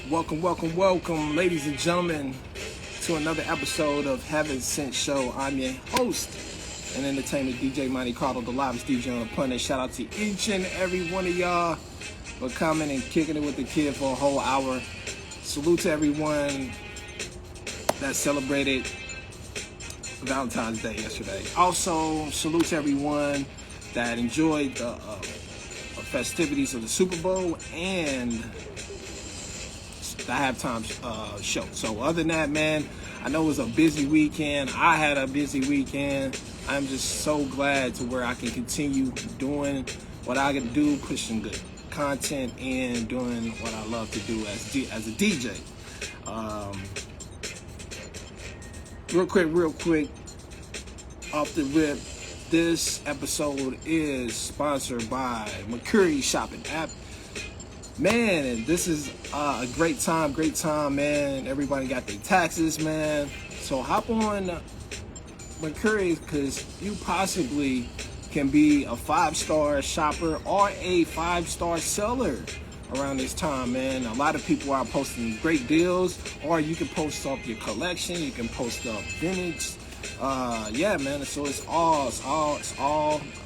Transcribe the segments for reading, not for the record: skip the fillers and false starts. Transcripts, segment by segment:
Welcome, ladies and gentlemen, to another episode of Heaven Sent Show. I'm your host and entertainer, DJ Monte Carlo, the livest DJ on the planet. Shout out to each and every one of y'all for coming and kicking it with the kid for a whole hour. Salute to everyone that celebrated Valentine's Day yesterday. Also, salute to everyone that enjoyed the festivities of the Super Bowl and the halftime show. So other than that, man, I know it was a busy weekend. I had a busy weekend. I'm just so glad to where I can continue doing what I can do, pushing good content and doing what I love to do as a DJ. Real quick, off the rip, this episode is sponsored by Mercury Shopping App. Man, this is a great time, man. Everybody got their taxes, man. So hop on Mercury because you possibly can be a 5-star shopper or a 5-star seller around this time, man. A lot of people are posting great deals, or you can post up your collection. You can post up vintage. Yeah, man. So it's all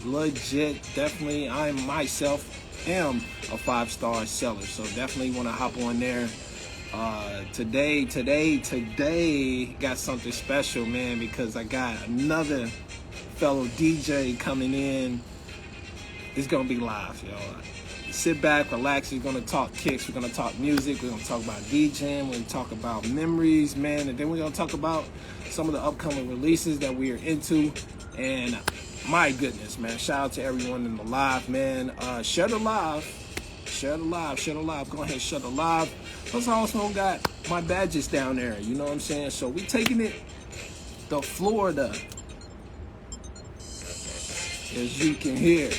legit. Definitely, I myself am a 5-star seller, so definitely want to hop on there. Today got something special, man, because I got another fellow DJ coming in. It's gonna be live, y'all. Sit back, relax. We're gonna talk kicks. We're gonna talk music. We're gonna talk about DJing. We're gonna talk about memories, man, and then we're gonna talk about some of the upcoming releases that we are into. And my goodness, man, shout out to everyone in the live, man. Share the live. Go ahead, share the live. Plus, I also got my badges down there, you know what I'm saying? So we taking it to Florida, as you can hear.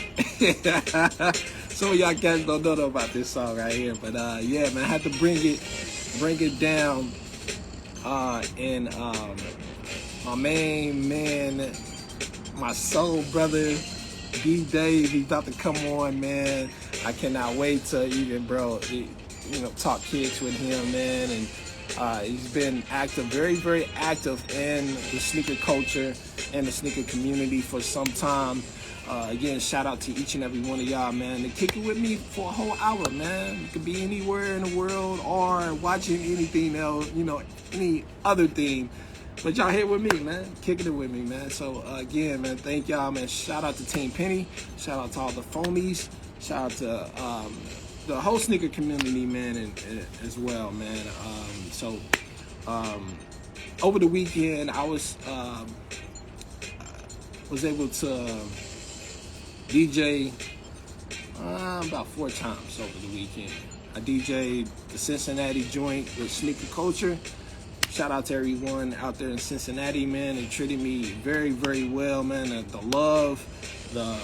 Some of y'all guys don't know about this song right here, but yeah, man, I had to bring it down. And my main man, my soul brother, D Dave, he's about to come on, man. I cannot wait to even, talk kicks with him, man. And he's been active, very, very active in the sneaker culture and the sneaker community for some time. Again, shout out to each and every one of y'all, man. To kick it with me for a whole hour, man. You could be anywhere in the world or watching anything else, any other thing. But y'all here with me, man. Kicking it with me, man. So, again, man, thank y'all, man. Shout out to Team Penny. Shout out to all the Foamies. Shout out to the whole sneaker community, man, and as well, man. Over the weekend, I was able to DJ about 4 times over the weekend. I DJ'd the Cincinnati joint with Sneaker Culture. Shout out to everyone out there in Cincinnati, man. They treated me very, very well, man. The love, the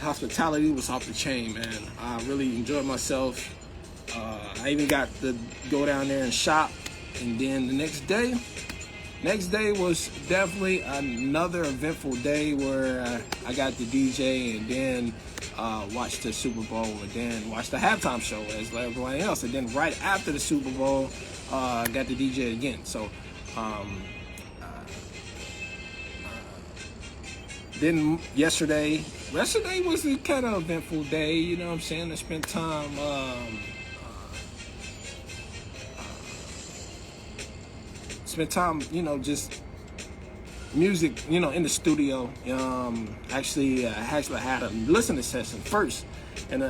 hospitality was off the chain, man. I really enjoyed myself. I even got to go down there and shop. And then the next day was definitely another eventful day where I got to DJ and then watch the Super Bowl and then watch the halftime show as everyone else. And then right after the Super Bowl, I got to DJ again. So then yesterday was a kind of eventful day, you know what I'm saying? I spent time just music, in the studio. Actually had a listening session first, and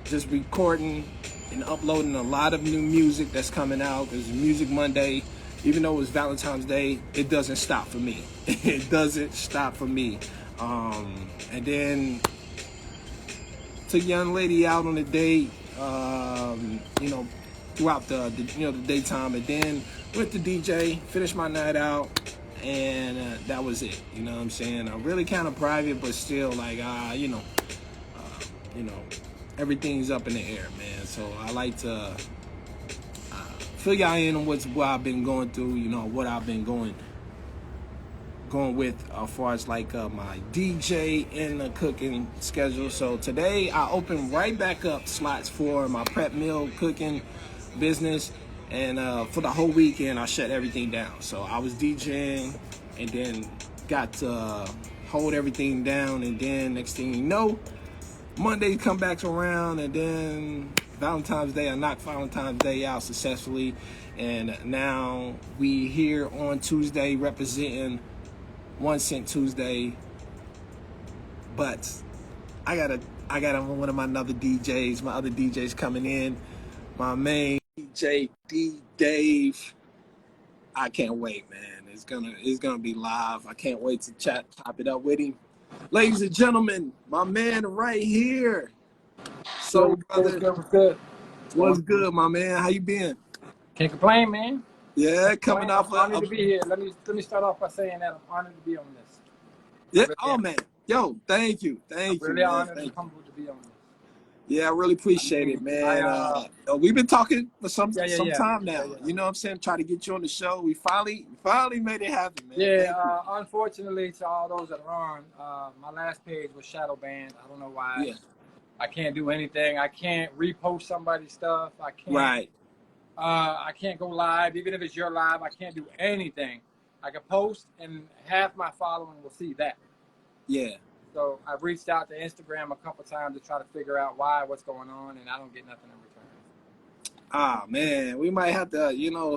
just recording and uploading a lot of new music that's coming out. Because Music Monday, even though it's Valentine's Day, it doesn't stop for me. It doesn't stop for me. And then took a young lady out on a date, throughout the daytime, and then went to DJ, finished my night out, and that was it. You know what I'm saying? I'm really kind of private, but still, everything's up in the air, man. So I like to fill y'all in on what I've been going through, what I've been going with as far as my DJ and the cooking schedule. So today I opened right back up slots for my prep meal cooking business. And for the whole weekend, I shut everything down. So I was DJing and then got to hold everything down. And then next thing you know, Monday come back around, and then Valentine's Day, I knocked Valentine's Day out successfully. And now we here on Tuesday representing 1 Cent Tuesday. But I got one of my other DJs coming in. My main DJ D Dave. I can't wait, man. It's gonna be live. I can't wait to chop it up with him. Ladies and gentlemen, my man right here. So brother, what's good, my man? How you been? Can't complain, man. Yeah, coming off. I'm honored to be here. Let me start off by saying that I'm honored to be on this. Yeah. Oh man. Yo, thank you. I'm really honored and humbled to be on this. Yeah, I really appreciate it, man. We've been talking for some time now. Yeah. You know what I'm saying? Try to get you on the show. We finally made it happen, man. Yeah, unfortunately, to all those that are on, my last page was shadow banned. I don't know why. Yeah. I can't do anything. I can't repost somebody's stuff. I can't. Right. I can't go live, even if it's your live. I can't do anything. I can post, and half my following will see that. Yeah. So I've reached out to Instagram a couple times to try to figure out what's going on, and I don't get nothing in return. Ah, man, we might have to,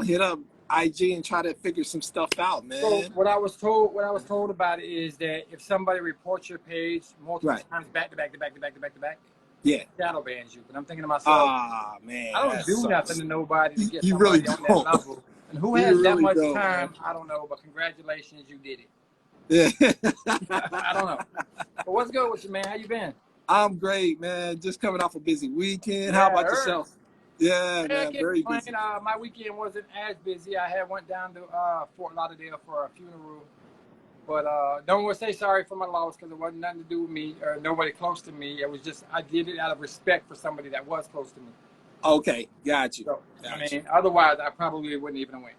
hit up IG and try to figure some stuff out, man. So what I was told about it is that if somebody reports your page multiple times back to back, yeah, shadow bans you. But I'm thinking to myself, ah, man, I don't do nothing to nobody to get you somebody really on that level. And who has that much time? I don't know, but congratulations, you did it. Yeah. I don't know. But what's good with you, man? How you been? I'm great, man. Just coming off a busy weekend. How about yourself? Yeah, man, very busy. My weekend wasn't as busy. I went down to Fort Lauderdale for a funeral. But don't want to say sorry for my loss because it wasn't nothing to do with me or nobody close to me. It was just I did it out of respect for somebody that was close to me. Okay, got you. So, otherwise I probably wouldn't even win.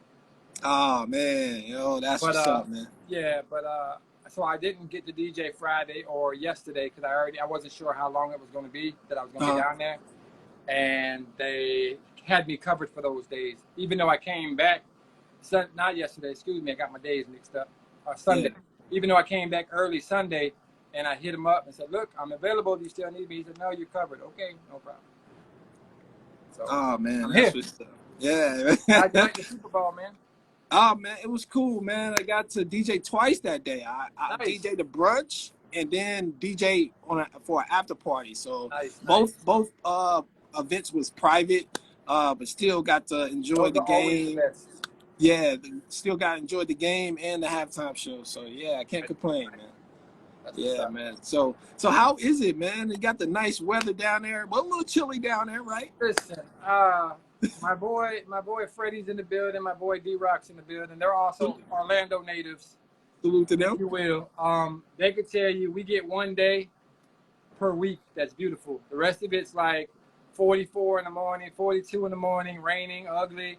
Oh man, that's what's up, man. Yeah, but so I didn't get to DJ Friday or yesterday because I wasn't sure how long it was going to be that I was going to be down there, and they had me covered for those days. Even though I came back, not yesterday. Excuse me, I got my days mixed up. Sunday. Yeah. Even though I came back early Sunday, and I hit him up and said, "Look, I'm available. Do you still need me?" He said, "No, you're covered." Okay, no problem. So, oh man, that's what's up. Yeah. How'd you like the Super Bowl, man? Oh man, it was cool, man. I got to DJ twice that day. I nice. DJ'd the brunch and then DJ for an after party. So both events was private, but still got to enjoy the game. Yeah, still got to enjoy the game and the halftime show. So yeah, I can't complain, man. Man. So how is it, man? You got the nice weather down there. Well, a little chilly down there, right? Listen, my boy Freddie's in the building. My boy D-Rock's in the building. They're also Orlando natives. Salute to them. If you will. They could tell you we get one day per week that's beautiful. The rest of it's like 44 in the morning, 42 in the morning, raining, ugly.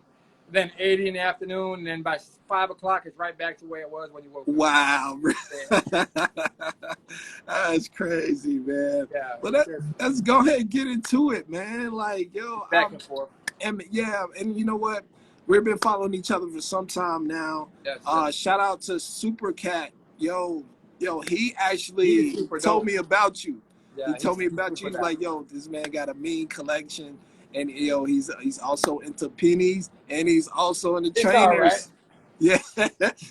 Then 80 in the afternoon, and then by 5 o'clock, it's right back to where it was when you woke up. Wow. That's crazy, man. Yeah. Well, let's go ahead and get into it, man. Like, back and forth. And you know what? We've been following each other for some time now. Yes. Shout out to Super Cat. Yo, he actually told me about you. Yeah, he told me about you. He's like, yo, this man got a mean collection. And he's also into pennies, and he's also in the trainers. Yeah,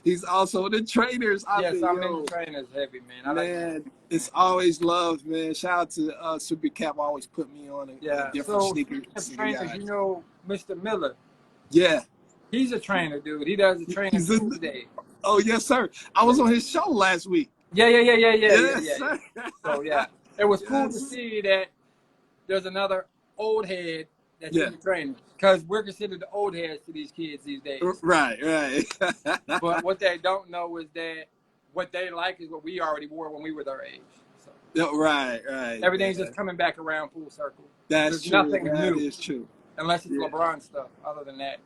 he's also in the trainers. I'm in the trainers heavy, man. Man, it's always love, man. Shout out to Super Cap. Always put me on a different sneaker. Trainers, you know, Mr. Miller. Yeah, he's a trainer, dude. He does the training Tuesday. Oh yes, sir. I was on his show last week. Yeah. Sir. So yeah, it was cool to see that there's another old head that's in the training, because we're considered the old heads to these kids these days. Right. But what they don't know is that what they like is what we already wore when we were their age. So right. Everything's just coming back around full circle. There's true. Nothing new. That is true. Unless it's LeBron stuff. Other than that,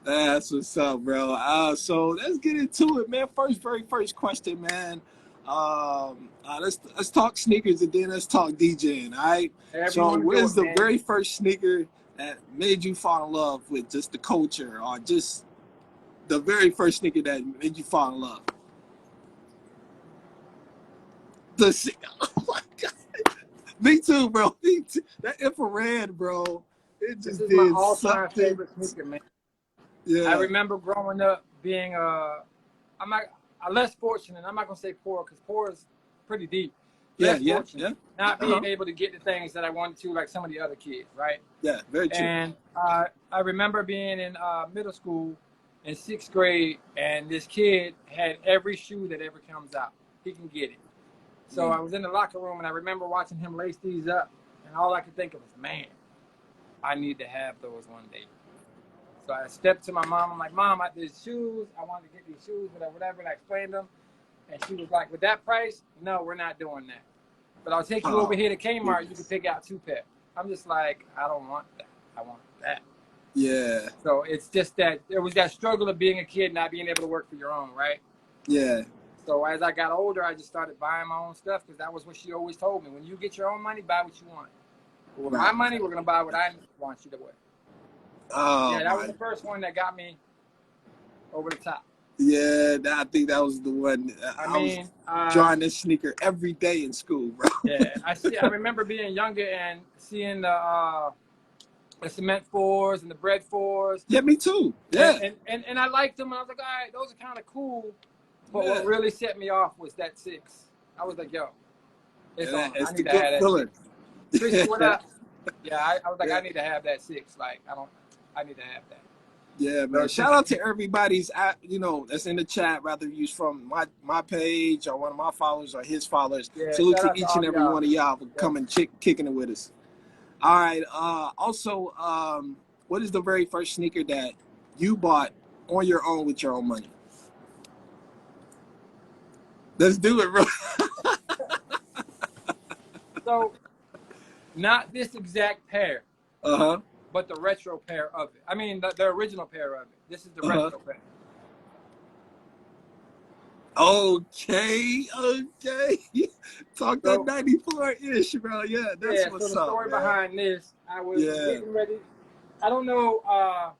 that's what's up, bro. So let's get into it, man. Very first question, man. Let's talk sneakers and then let's talk DJing. All right. So where's the very first sneaker that made you fall in love with just the culture, or just the very first sneaker that made you fall in love? Oh my God. Me too, bro. Me too. That infrared, bro. It This just is my did all-time something. favorite sneaker, man. Yeah. I remember growing up being I'm not less fortunate. I'm not gonna say poor because poor is pretty deep. Less fortunate, not being able to get the things that I wanted to, like some of the other kids, right? Yeah, very true. And I remember being in middle school in 6th grade, and this kid had every shoe that ever comes out. He can get it. So I was in the locker room, and I remember watching him lace these up, and all I could think of was, man, I need to have those one day. So I stepped to my mom. I'm like, Mom, there's shoes. I wanted to get these shoes, whatever. And I explained them. And she was like, with that price, no, we're not doing that. But I'll take you over here to Kmart. You can pick out 2 pairs. I'm just like, I don't want that. I want that. Yeah. So it's just that there was that struggle of being a kid, not being able to work for your own, right? Yeah. So as I got older, I just started buying my own stuff because that was what she always told me. When you get your own money, buy what you want. But with my money, we're going to buy what I want you to wear. Oh, yeah, that was the first one that got me over the top. Yeah, I think that was the one. I mean, was drawing this sneaker every day in school, bro. Yeah, I remember being younger and seeing the cement 4s and the bread 4s. Yeah, me too. Yeah, and I liked them. And I was like, all right, those are kind of cool. But what really set me off was that 6. I was like, yo, it's on. I need to have that 6. Christian, what up? Yeah, I was like, I need to have that 6. Like, I need to have that. Yeah, man. Shout out to everybody's, that's in the chat, whether you from my page or one of my followers or his followers. Yeah, salute to each and every one of y'all for coming kicking it with us. All right. Also, what is the very first sneaker that you bought on your own with your own money? Let's do it, bro. So, not this exact pair. But the retro pair of it. I mean, the original pair of it. This is the retro pair. Okay. Talk that 94-ish, bro. Yeah, that's what's up. So the story behind this, I was getting ready. I don't know up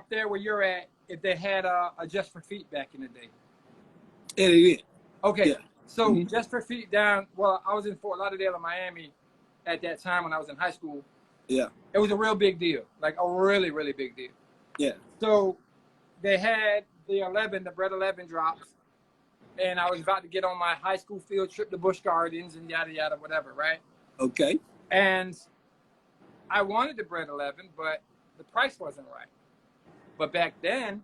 there where you're at, if they had a Just for Feet back in the day. Yeah, they did. Okay. Yeah. So Just for Feet down, well, I was in Fort Lauderdale in Miami at that time when I was in high school. Yeah. It was a real big deal, like a really, really big deal. Yeah. So they had the Bread 11 drops, and I was about to get on my high school field trip to Busch Gardens and yada, yada, whatever, right? Okay. And I wanted the Bread 11, but the price wasn't right. But back then,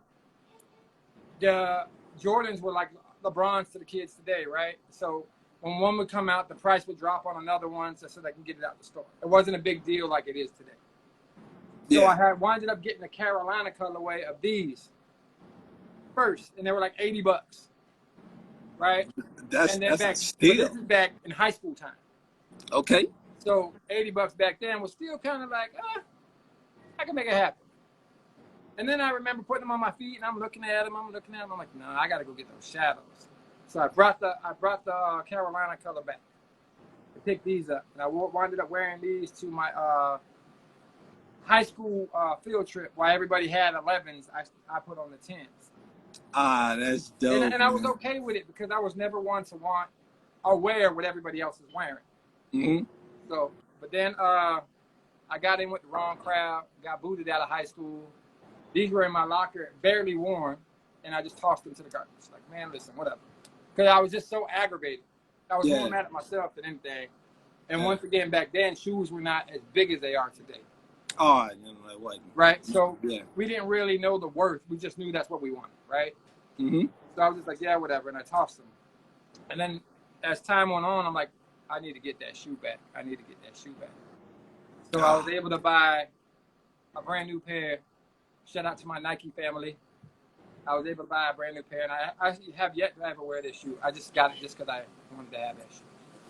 the Jordans were like LeBrons to the kids today, right? So when one would come out, the price would drop on another one so they can get it out the store. It wasn't a big deal like it is today. So I wound up getting a Carolina colorway of these first, and they were like $80, right? That's back, still. This is back in high school time. Okay. So $80 back then was still kind of like, I can make it happen. And then I remember putting them on my feet, and I'm looking at them. I'm like, no, I got to go get those shadows. So I brought the Carolina color back. I picked these up, and I wound up wearing these to my high school field trip while everybody had 11s. I put on the 10s. That's dope. And I was okay with it because I was never one to want or wear what everybody else is wearing. So, but then I got in with the wrong crowd, got booted out of high school. These were in my locker, barely worn, and I just tossed them to the garbage. Like, man, listen, whatever. Because I was just so aggravated. I was more mad at myself than anything. And once again, back then, shoes were not as big as they are today. Oh, it wasn't. Right? So we didn't really know the worth. We just knew that's what we wanted, right? So I was just like, yeah, whatever. And I tossed them. And then as time went on, I'm like, I need to get that shoe back. So I was able to buy a brand new pair. Shout out to my Nike family. I was able to buy a brand new pair, and I have yet to ever wear this shoe. I just got it just because I wanted to have that shoe.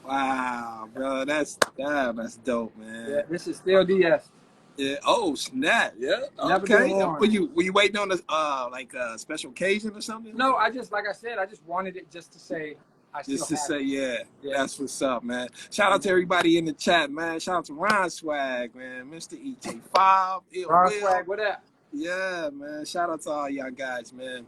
Wow, bro, that's dope, man. Yeah, this is still DS. Yeah. Oh, snap. Yeah. Okay. Were you waiting on a special occasion or something? No, like I said, I just wanted it just to say I still Just to have say, it. yeah, Yeah. that's what's up, man. Shout out to everybody in the chat, man. Shout out to Ron Swag, man. Mr. EJ5, Ill Ron Will. Swag, what up? Yeah, man. Shout out to all y'all guys, man.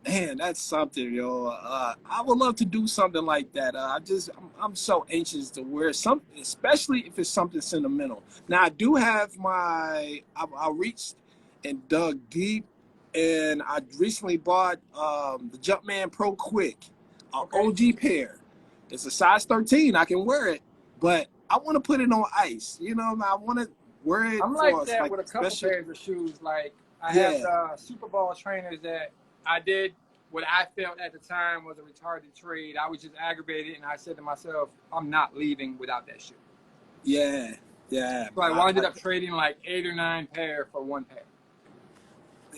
Man, that's something, yo. I would love to do something like that. I'm so anxious to wear something, especially if it's something sentimental. Now, I do have I reached and dug deep, and I recently bought the Jumpman Pro Quick, an Okay. OG pair. It's a size 13. I can wear it, but I want to put it on ice. You know, I want to wear it I'm for like that like with a couple special. pairs of shoes. Like I have Yeah. the Super Bowl trainers that I did what I felt at the time was a retarded trade. I was just aggravated, and I said to myself, I'm not leaving without that shoe. Yeah, yeah. So I ended up trading like 8 or 9 pair for 1 pair.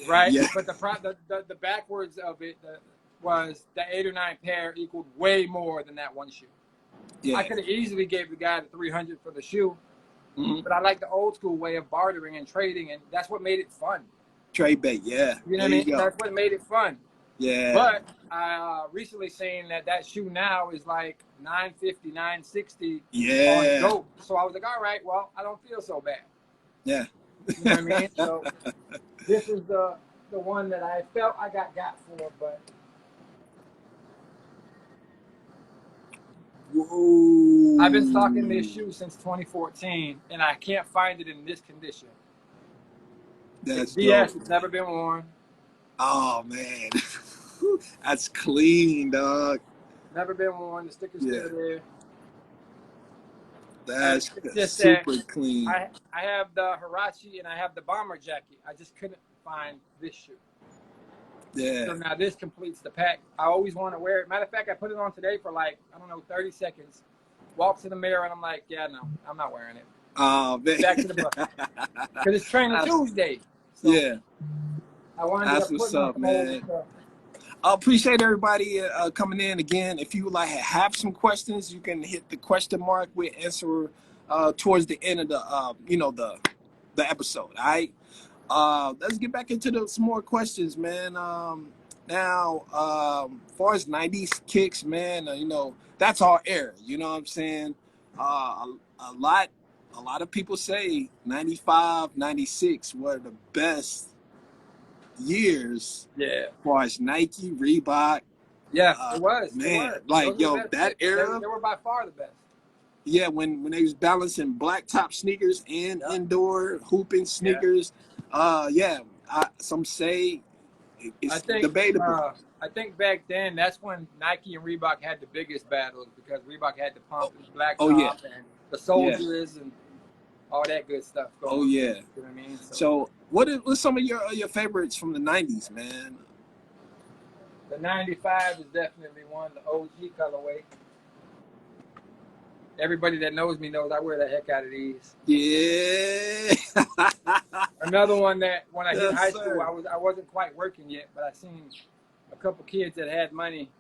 Right? Yeah. But the backwards of it was the 8 or 9 pair equaled way more than that one shoe. Yeah. I could have easily gave the guy the $300 for the shoe, Mm-hmm. but I like the old school way of bartering and trading, and that's what made it fun. Trade bait, yeah. You know what I mean? That's what made it fun. Yeah. But I recently seen that shoe now is like $950, $960 on GOAT. So I was like, all right, well, I don't feel so bad. Yeah. You know what I mean? So this is the one that I felt I got for, but Whoa. I've been stocking this shoe since 2014, and I can't find it in this condition. That's BS. dope. It's never been worn. Oh man, that's clean, dog. Never been worn. The sticker's still there. That's just super clean. I have the Hirachi and I have the bomber jacket. I just couldn't find this shoe. Yeah. So now this completes the pack. I always want to wear it. Matter of fact, I put it on today for like, I don't know, 30 seconds. Walked to the mirror and I'm like, yeah, no, I'm not wearing it. Oh man. Back to the bus. Because it's training Tuesday. So yeah. I wanted That's to what's put up, man. I appreciate everybody coming in again. If you would like have some questions, you can hit the question mark. We'll answer towards the end of the the episode. All right. Let's get back into some more questions, man. Now, as far as 90s kicks, man, that's our era. You know what I'm saying? A lot of people say 95, 96 were the best years. Yeah. As far as Nike, Reebok. Yeah, it was. Man, it was. like, yo, that era. They were by far the best. Yeah, when they was balancing black top sneakers and indoor hooping sneakers. Some say it's debatable. I think back then that's when Nike and Reebok had the biggest battles because Reebok had the pump black top and the soldiers and all that good stuff going on. Yeah. You know what I mean? So what's some of your favorites from the 90s, man? The 95 is definitely one, the OG colorway. Everybody that knows me knows I wear the heck out of these. Yeah. Another one that when I hit high school, I wasn't quite working yet, but I seen a couple kids that had money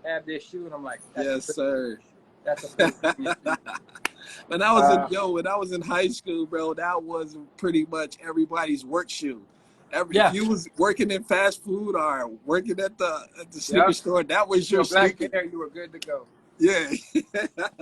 have this shoe, and I'm like, yes, sir. That's a when I was in high school, bro, that was pretty much everybody's work shoe. If you was working in fast food or working at the sneaker store, that was your sneaker. Black you were good to go. Yeah.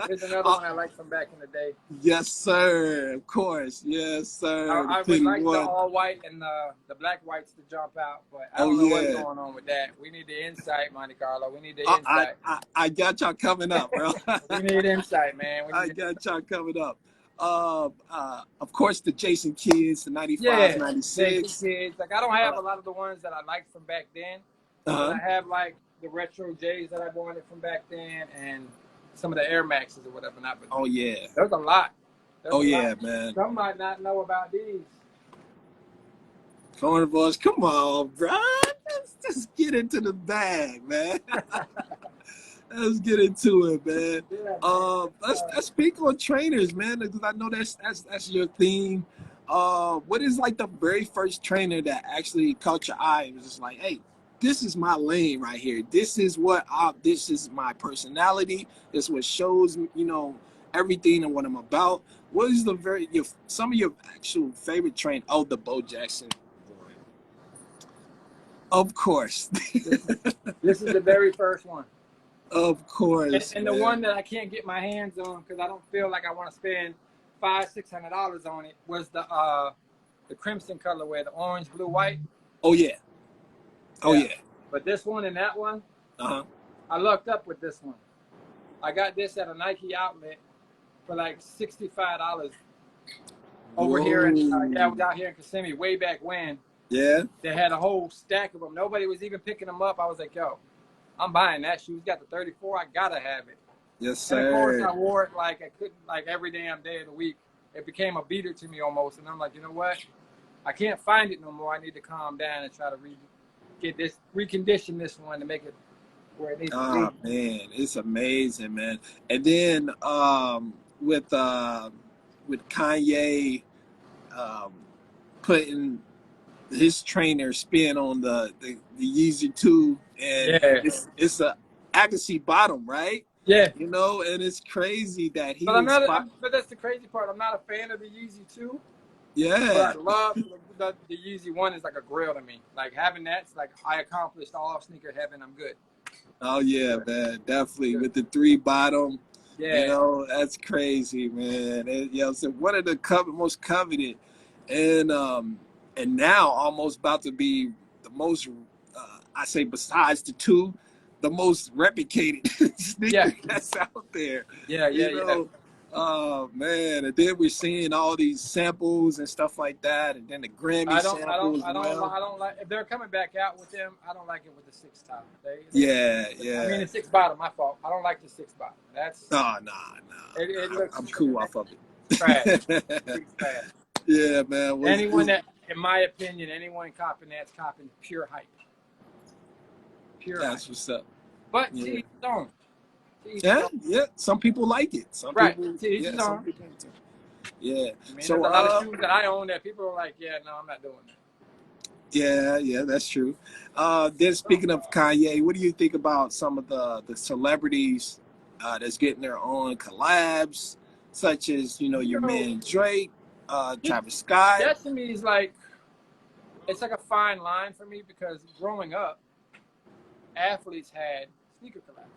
Here's another one I like from back in the day. Yes, sir. Of course. Yes, sir. I would like the all white and the black whites to jump out, but I don't know what's going on with that. We need the insight, Monte Carlo. We need the insight. I got y'all coming up, bro. We need insight, man. I got y'all coming up. Of course, the Jason Kids, the 95, 96. Kids. Like, I don't have a lot of the ones that I liked from back then. But I have, like, the retro J's that I wanted from back then and some of the Air Maxes or whatever. Oh, yeah. There's a lot. Man. Some might not know about these. Carnivores, come on, bro. Let's get into the bag, man. Let's get into it, man. Let's speak on trainers, man, because I know that's your theme. What is like the very first trainer that actually caught your eye and was just like, hey, this is my lane right here. This is this is my personality. This is what shows, everything and what I'm about. What is some of your actual favorite train? Oh, the Bo Jackson. Of course. This is the very first one. Of course, And the one that I can't get my hands on because I don't feel like I want to spend $500-600 on it was the crimson colorway, the orange, blue, white. Oh yeah. Oh yeah. But this one and that one, Uh-huh. I lucked up with this one. I got this at a Nike outlet for like $65 over here. And I was out here in Kissimmee way back when. Yeah. They had a whole stack of them. Nobody was even picking them up. I was like, yo, I'm buying that shoe. Got the 34. I gotta have it. Yes, sir. And of course, I wore it like I couldn't, like every damn day of the week. It became a beater to me almost. And I'm like, you know what? I can't find it no more. I need to calm down and try to recondition this one to make it where it needs to be. Oh man, it's amazing, man. And then with Kanye putting his trainer spin on the Yeezy 2, and it's a accuracy bottom, right? Yeah. You know, and it's crazy that he. But but that's the crazy part. I'm not a fan of the Yeezy 2. Yeah. But I love the Yeezy 1 is like a grail to me. Like having that's like I accomplished all of sneaker heaven. I'm good. Oh yeah, man, definitely with the 3 bottom. Yeah. You know, that's crazy, man. And, you know, so one of the most coveted, and now almost about to be the most. I say besides the 2, the most replicated sneaker that's out there. Yeah. Oh man, and then we're seeing all these samples and stuff like that, and then the Grammy samples. I don't like if they're coming back out with them. I don't like it with the 6 top. Yeah. I mean the 6 bottom. My fault. I don't like the 6 bottom. That's nah. It looks I'm cool off of it. Trash. Yeah, man. Anyone that, in my opinion, anyone copping that's copping pure hype. That's what's up. But to each his own. Yeah. Some people like it. Some people. To each his own. Yeah. I mean, so there's a lot of shoes that I own that people are like, yeah, no, I'm not doing that. Yeah, that's true. Then speaking of Kanye, what do you think about some of the celebrities that's getting their own collabs, such as your man Drake, Travis Scott? That to me is like, it's like a fine line for me because growing up, athletes had sneaker collabs.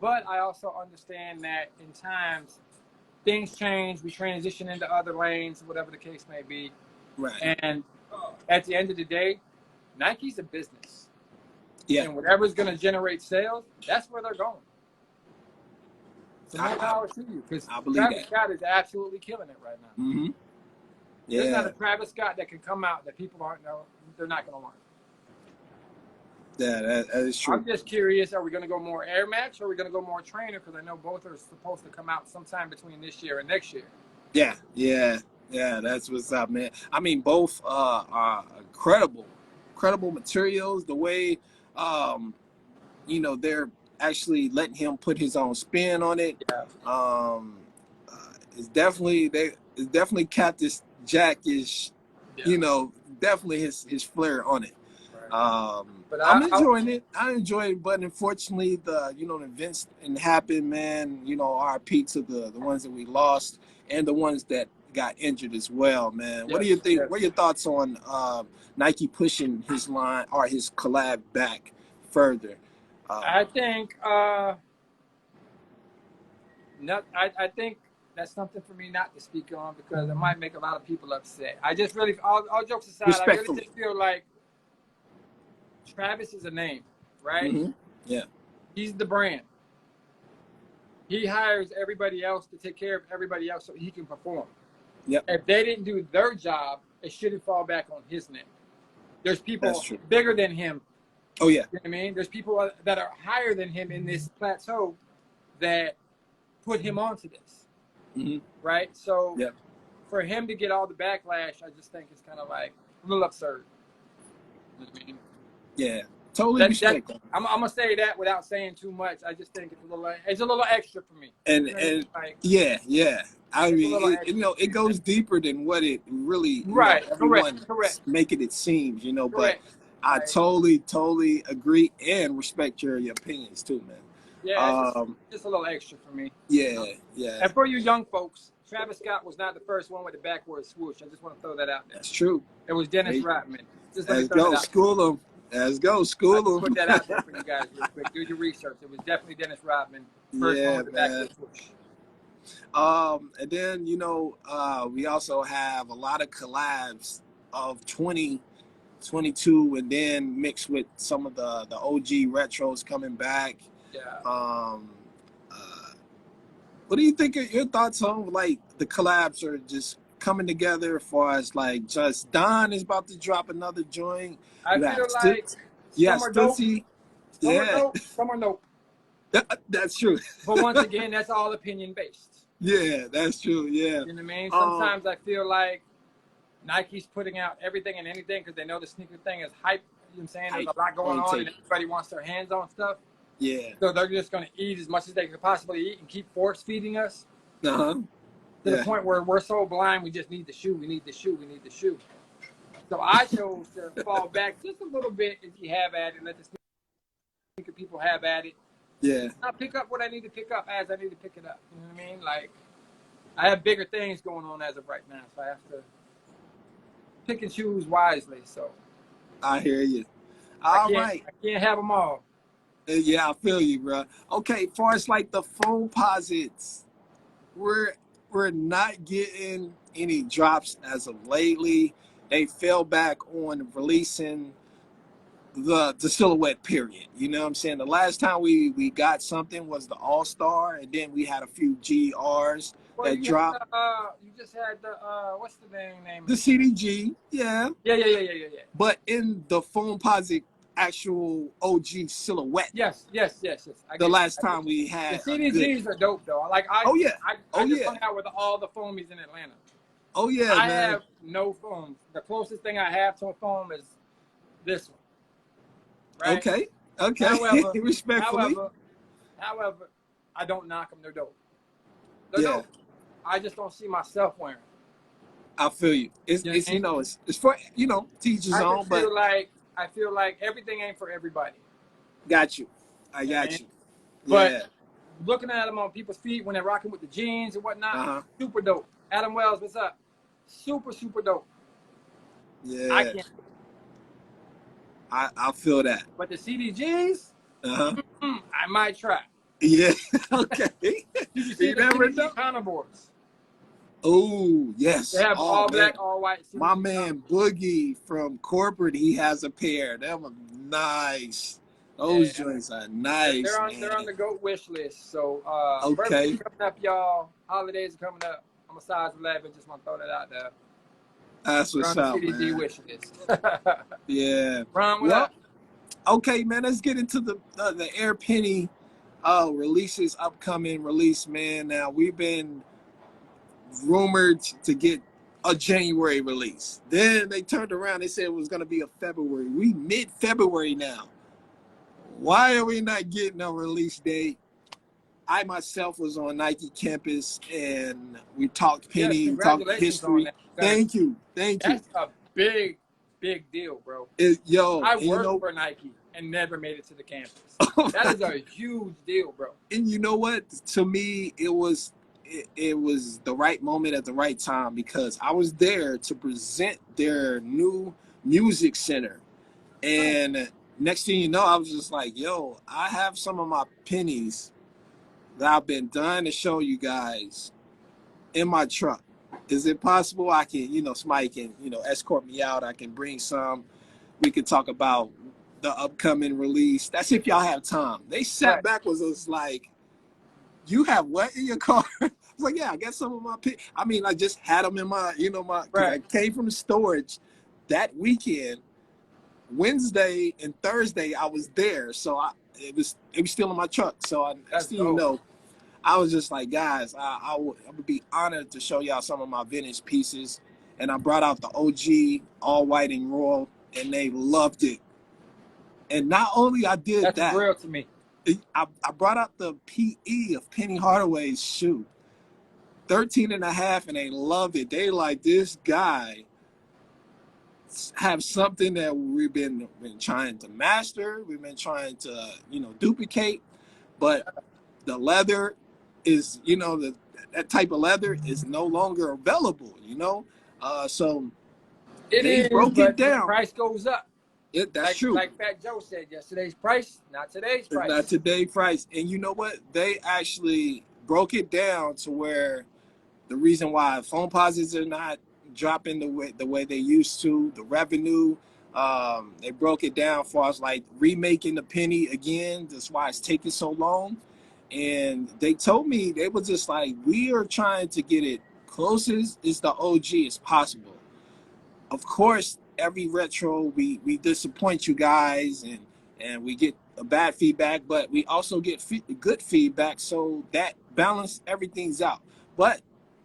But I also understand that in times, things change. We transition into other lanes, whatever the case may be. Right. And at the end of the day, Nike's a business. Yeah. And whatever's going to generate sales, that's where they're going. So more power to you. Because Travis Scott is absolutely killing it right now. Mm-hmm. Yeah. There's not a Travis Scott that can come out that people they're not going to want. Yeah, that is true. I'm just curious, are we going to go more Air Max or are we going to go more Trainer? Because I know both are supposed to come out sometime between this year and next year. Yeah, that's what's up, man. I mean, both are incredible materials. The way, they're actually letting him put his own spin on it. Yeah. It's definitely Cactus Jack is, definitely his flair on it. But I'm enjoying it. I enjoy it, but unfortunately, the events didn't happen, man. RIP to the ones that we lost and the ones that got injured as well, man. What do you think? What are your thoughts on Nike pushing his line or his collab back further? I think I think that's something for me not to speak on because it might make a lot of people upset. I just really, all jokes aside, I really just feel like Travis is a name, right? Mm-hmm. Yeah. He's the brand. He hires everybody else to take care of everybody else so he can perform. Yep. If they didn't do their job, it shouldn't fall back on his neck. There's people bigger than him. Oh, yeah. You know what I mean? There's people that are higher than him in this plateau that put him onto this. Mm-hmm. Right? So for him to get all the backlash, I just think it's kind of like a little absurd. You know what I mean? Yeah, totally respect. I'm gonna say that without saying too much. I just think it's a little extra for me. And yeah. I mean, it goes deeper than what it really correct. making it seem, But Correct. I totally agree and respect your opinions too, man. Yeah, it's just a little extra for me. Yeah. And for you young folks, Travis Scott was not the first one with the backward swoosh. I just want to throw that out there. That's true. It was Dennis Rodman. Let's go. School him. Let's go. I School just put them. that out there for you guys real quick. Do your research. It was definitely Dennis Rodman, first one Yeah, with the man. backflip swoosh. And then, we also have a lot of collabs of 2022, and then mixed with some of the OG retros coming back. Yeah. What do you think of your thoughts on like the collabs are just coming together as far as like just Don is about to drop another joint. I feel like some are dope. Tootsie. Some are Yeah, dope. Some are nope. that's true. But once again, that's all opinion based. Yeah, that's true. Yeah. You know what I mean? Sometimes I feel like Nike's putting out everything and anything because they know the sneaker thing is hype. You know what I'm saying? There's a lot going on and everybody wants their hands on stuff. Yeah. So they're just going to eat as much as they could possibly eat and keep force feeding us. To the point where we're so blind, we just need the shoe. We need the shoe. We need the shoe. So I chose to fall back just a little bit if you have at it. Let the sneaker people have at it. Yeah. I'll pick up what I need to pick up as I need to pick it up. You know what I mean? Like, I have bigger things going on as of right now, so I have to pick and choose wisely. So I hear you. All right. I can't have them all. Yeah, I feel you, bro. Okay, as far as like the Foamposites, we're not getting any drops as of lately. They fell back on releasing the silhouette period. You know what I'm saying? The last time we got something was the All-Star, and then we had a few GRs that dropped. You just had the what's the name? The CDG, yeah. Yeah. But in the Foamposite actual OG silhouette. Yes. The last time we had the CDGs are dope though. Like I just hung out with all the foamies in Atlanta. Oh yeah, I man. have no foam. The closest thing I have to a foam is this one. Right? Okay. However, Respectfully. However, I don't knock them. They're dope. They're dope. I just don't see myself wearing them. I feel you. It's for teach his own. But I feel like everything ain't for everybody. Got you. I got you. But looking at them on people's feet when they're rocking with the jeans and whatnot, super dope. Adam Wells, what's up? Super dope. Yeah. I can't. I feel that. But the CDGs, I might try. Yeah. Okay. Did you see the CDG Conor boards? Oh, yes. They have all black, all white. CDG My man Boogie from corporate, he has a pair. That was nice. Those joints are nice. They're on the GOAT wish list. So okay. Birthday coming up, y'all. Holidays are coming up. I'm a size 11. Just want to throw that out there. That's what's up, CDG man. wish list. Yeah. Ron, what up? Okay, man. Let's get into the Air Penny releases, upcoming release, man. Now we've been rumored to get a January release. Then they turned around. They said it was going to be a February. We mid-February now. Why are we not getting a release date? I myself was on Nike campus and we talked Penny, we talked history. Thank you. That's a big deal, bro. I worked for Nike and never made it to the campus. That is a huge deal, bro. And you know what? To me, it was the right moment at the right time because I was there to present their new music center. And next thing you know, I was just like, yo, I have some of my pennies that I've been dying to show you guys in my truck. Is it possible I can, somebody can, escort me out? I can bring some. We could talk about the upcoming release. That's if y'all have time. They sat back with us like, you have what in your car? I was like, yeah, I got some of my pennies. I mean, I just had them in my, I came from storage that weekend. Wednesday and Thursday, I was there. So it was still in my truck. So next thing you know, I was just like, guys, I would be honored to show y'all some of my vintage pieces. And I brought out the OG, all white and royal, and they loved it. And not only I did that. That's real to me. I brought out the PE of Penny Hardaway's shoe. 13 and a half, and they loved it. They like, this guy have something that we've been trying to master. We've been trying to, duplicate. But the leather is, that type of leather is no longer available, so they broke it down. The price goes up. That's true. Like Fat Joe said, yesterday's price, not today's It's price. not today's price. And you know what? They actually broke it down to where the reason why Foamposites are not dropping the way they used to, the revenue, they broke it down for us like remaking the penny again. That's why it's taking so long. And they told me, they were just like, we are trying to get it closest as the OG as possible. Of course, every retro we disappoint you guys, and we get a bad feedback, but we also get good feedback, so that balance everything's out. But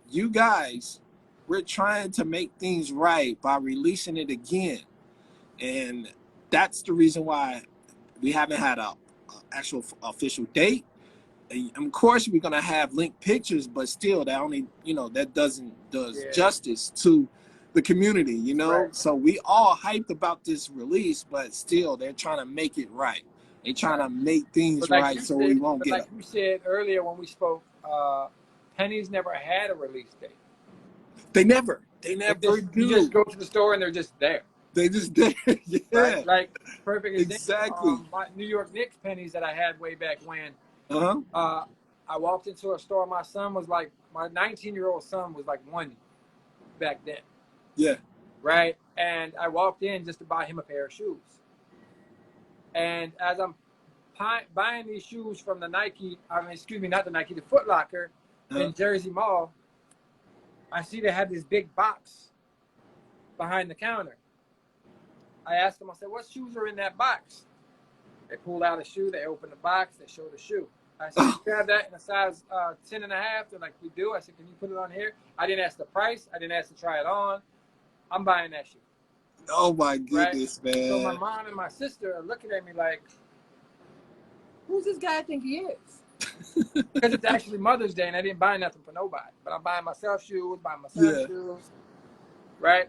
you guys, we're trying to make things right by releasing it again, and that's the reason why we haven't had a actual official date. And of course, we're gonna have linked pictures, but still, that only that does justice to the community, Right. So we all hyped about this release, but still, they're trying to make it right. They're trying to make things right, so we won't get like you said earlier when we spoke, pennies never had a release date. They never do. You just go to the store and they're just there. They just there. Yeah. Right? Like perfect Exactly. example. My New York Knicks pennies that I had way back when. Uh-huh. I walked into a store. My 19-year-old son was like 1 back then. Yeah. Right. And I walked in just to buy him a pair of shoes. And as I'm buying these shoes from the the Foot Locker in Jersey Mall, I see they had this big box behind the counter. I asked them, I said, what shoes are in that box? They pulled out a shoe, they opened the box, they showed the shoe. I said, you grab that in a size 10 and a half? They're like, we do. I said, can you put it on here? I didn't ask the price. I didn't ask to try it on. I'm buying that shoe. Oh my goodness, right? Man. So my mom and my sister are looking at me like, who's this guy I think he is? Because it's actually Mother's Day and I didn't buy nothing for nobody. But I'm buying myself shoes, buying my son shoes. Right?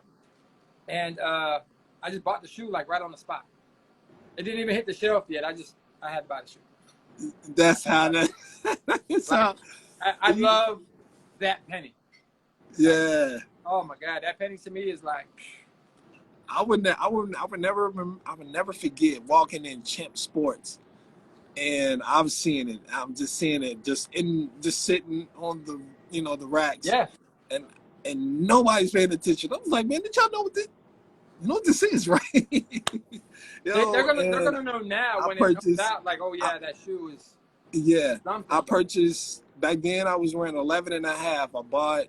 And I just bought the shoe like right on the spot. It didn't even hit the shelf yet. I had to buy the shoe. That's how that. I love that penny. Yeah. Oh my God, that penny to me is like. I would never forget walking in Champ Sports, and I'm seeing it. I'm just seeing it, just sitting on the the racks. Yeah. And nobody's paying attention. I was like, man, did y'all know what this is, right? They're gonna know now when it comes out. Like, oh yeah, that shoe is. Yeah, I purchased back then. I was wearing 11 and a half. I bought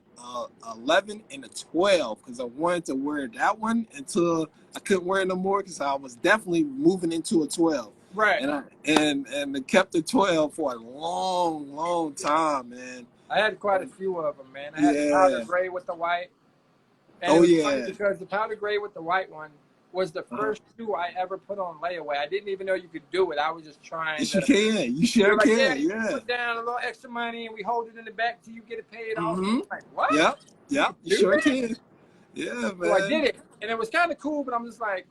11 and a 12 because I wanted to wear that one until I couldn't wear it no more because I was definitely moving into a 12. Right. And I kept the 12 for a long time, man. I had quite a few of them, man. I had the powder gray with the white. And it was funny because the powder gray with the white one was the first shoe I ever put on layaway. I didn't even know you could do it. I was just trying. Yes, you can. You sure can. Yeah. Put down a little extra money and we hold it in the back till you get it paid off. Like, what? Yep. You sure can. Yeah, man. So I did it, and it was kind of cool. But I'm just like,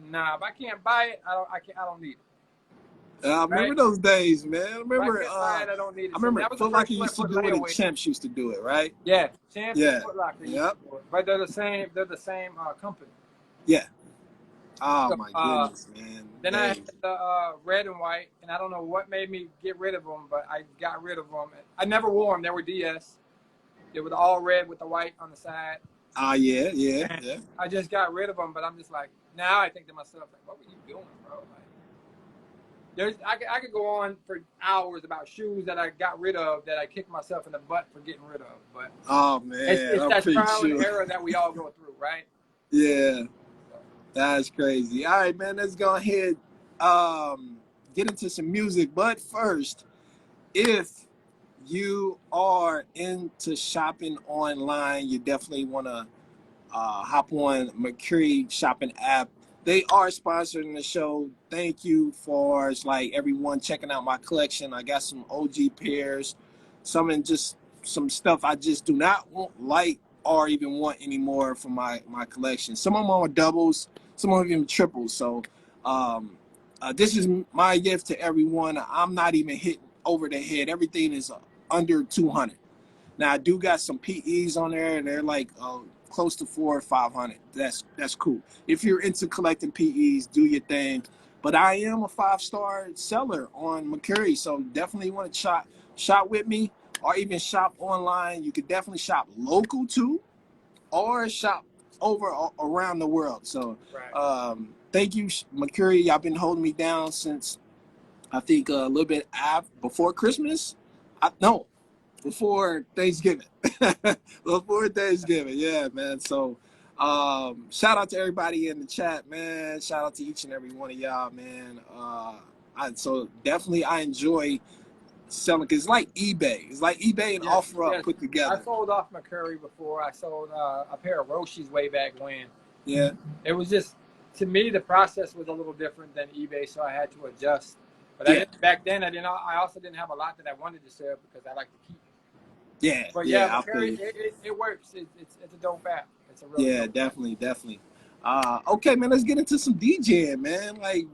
nah. If I can't buy it, I don't need it. I remember those days, man. I remember. I don't need it. I remember Foot Locker used to do it, and Champs used to do it, right? Yeah, Champs and Foot Locker. Yep. But they're the same. They're the same company. Yeah. Oh my goodness, man. Then I had the red and white, and I don't know what made me get rid of them, but I got rid of them. I never wore them. They were DS. They were all red with the white on the side. Yeah. I just got rid of them, but I'm just like, now I think to myself, like, what were you doing, bro? Like, I could go on for hours about shoes that I got rid of that I kicked myself in the butt for getting rid of. But oh man, it's that trial and error that we all go through, right? Yeah. That's crazy. All right, man, let's go ahead get into some music. But first, if you are into shopping online, you definitely want to hop on Mercury shopping app. They are sponsoring the show. Thank you for everyone checking out my collection. I got some OG pairs, some stuff I just do not like or even want anymore for my collection. Some of them are doubles, some of them triples. So this is my gift to everyone. I'm not even hitting over the head. Everything is under 200. Now I do got some PEs on there, and they're like close to 400 or 500. That's cool. If you're into collecting PEs, do your thing. But I am a 5-star seller on Mercury, so definitely want to shop with me, or even shop online. You could definitely shop local too, or shop around the world. So thank you, Mercury. Y'all been holding me down since I think a little bit before Christmas. No, before Thanksgiving. Before Thanksgiving, yeah, man. So shout out to everybody in the chat, man. Shout out to each and every one of y'all, man. So definitely I enjoy selling, because it's like eBay. It's like eBay and OfferUp put together. I sold off McCurry before. I sold a pair of Roshis way back when. Yeah. It was just, to me, the process was a little different than eBay, so I had to adjust. But back then, I also didn't have a lot that I wanted to sell because I like to keep. Yeah. But yeah, McCurry, it works. It's a dope app. It's a real definitely. Okay, man, let's get into some DJing, man. Like,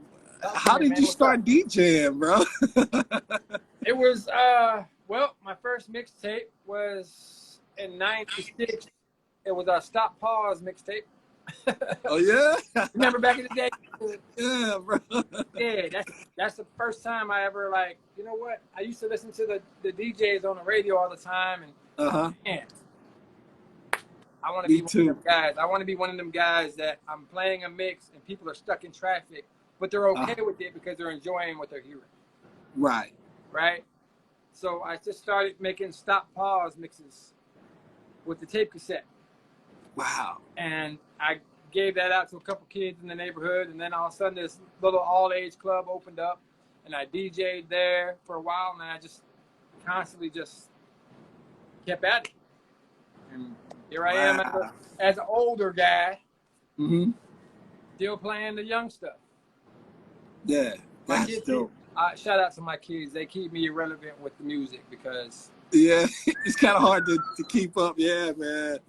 how did you start DJing, bro? It was well, my first mixtape was in '96. It was a Stop Pause mixtape. Oh yeah. Remember back in the day? Yeah, bro. Yeah, that's the first time I ever, like, you know what? I used to listen to the DJs on the radio all the time, and man, I want to be one of them guys. I want to be one of them guys that I'm playing a mix and people are stuck in traffic, but they're okay with it because they're enjoying what they're hearing. Right. Right. So I just started making Stop Pause mixes with the tape cassette. Wow. And I gave that out to a couple kids in the neighborhood, and then all of a sudden this little all-age club opened up, and I DJ'd there for a while, and I just constantly just kept at it. And here I am as an older guy, still playing the young stuff. Yeah, that's dope. Shout out to my kids. They keep me relevant with the music because... Yeah, it's kind of hard to keep up. Yeah, man.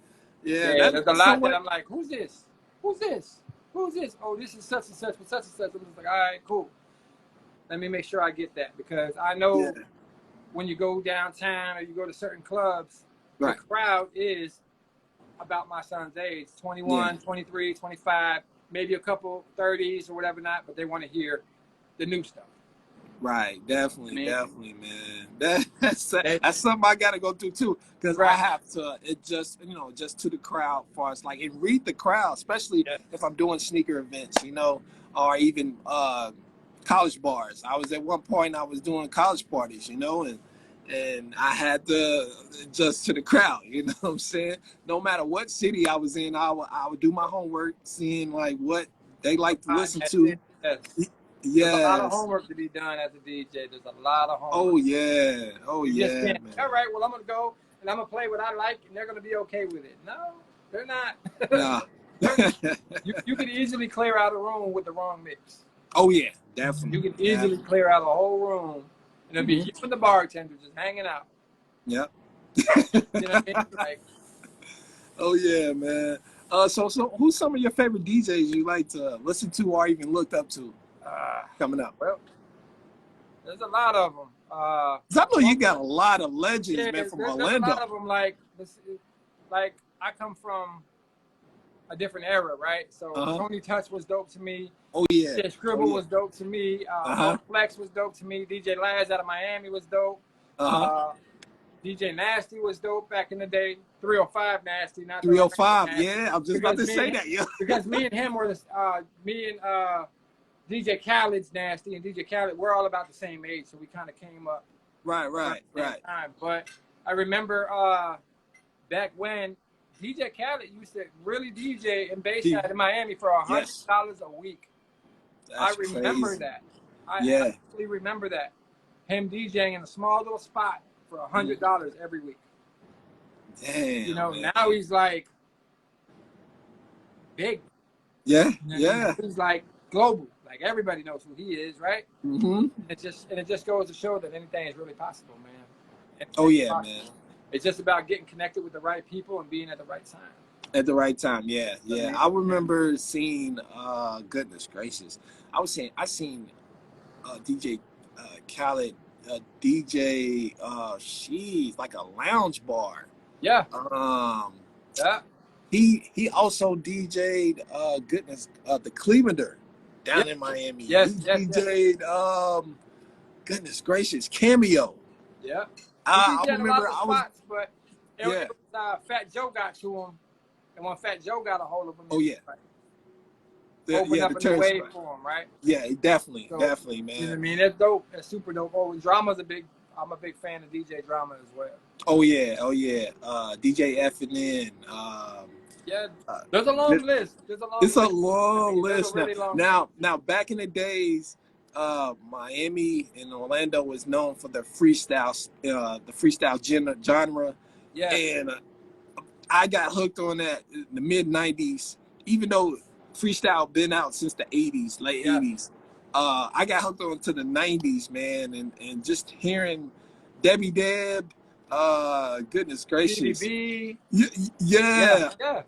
Yeah, there's a lot that I'm like, who's this? Who's this? Who's this? Oh, this is such and such with such and such. I'm just like, all right, cool. Let me make sure I get that, because I know when you go downtown or you go to certain clubs, the crowd is about my son's age, 21, 23, 25, maybe a couple 30s or whatever not, but they want to hear the new stuff. Right, definitely, man. That's something I gotta go through too, because I have to adjust, just to the crowd, far as like, and read the crowd, especially if I'm doing sneaker events, or even college bars. I was at one point I was doing college parties, and I had to adjust to the crowd. You know what I'm saying? No matter what city I was in, I would do my homework, seeing like what they like to listen to. There's a lot of homework to be done as a DJ. There's a lot of homework. Oh yeah, man. All right, well, I'm gonna go and I'm gonna play what I like, and they're gonna be okay with it. No, they're not. Nah. You could easily clear out a room with the wrong mix. Oh yeah, definitely. You can easily clear out a whole room, and it'll be you and the bartender just hanging out. Yep. You know what I mean? Like, oh yeah, man. So who's some of your favorite DJs you like to listen to or even looked up to? Coming up. Well, there's a lot of them. 'Cause I know you got a lot of legends, man, from Orlando. There's a lot of them. Like I come from a different era, right? So Tony Touch was dope to me. Oh yeah. DJ Scribble was dope to me. Flex was dope to me. DJ Laz out of Miami was dope. DJ Nasty was dope back in the day. 305 Nasty, not 305. Yeah, I'm just about to say that. Yeah. Because me and him were me and DJ Khaled's Nasty and DJ Khaled, we're all about the same age, so we kind of came up right. time. But I remember back when DJ Khaled used to really DJ in Bayside in Miami for $100 a week. I remember crazy. that. I absolutely remember that. Him DJing in a small little spot for $100 every week. Damn. Now he's like big. Yeah. He's like global. Like everybody knows who he is, right? Mm-hmm. It just goes to show that anything is really possible, man. Man. It's just about getting connected with the right people and being at the right time. At the right time, yeah. I remember seeing, goodness gracious, I seen DJ Khaled, DJ, like a lounge bar. Yeah. he also DJ'd the Clevelander Yeah. down in Miami. Yes, He DJ'd goodness gracious, Cameo. Yeah. He I DJ'd a lot remember of I was spots, but yeah. it was Fat Joe got to him, and when Fat Joe got a hold of him, Oh yeah. opened up The a new turn wave spot. for him, right? Yeah, definitely, So, definitely, man. You know what I mean? That's dope. That's super dope. Oh, Drama's I'm a big fan of DJ Drama as well. Oh yeah. DJ F and N. Yeah, there's a long list. There's a long It's a list. long There's list a really long list. now. Back in the days, Miami and Orlando was known for the freestyle genre, Yeah. and I got hooked on that in the mid '90s. Even though freestyle been out since the '80s, late '80s, I got hooked on to the '90s, man, and just hearing Debbie Deb, goodness gracious, CBB. yeah. Yeah.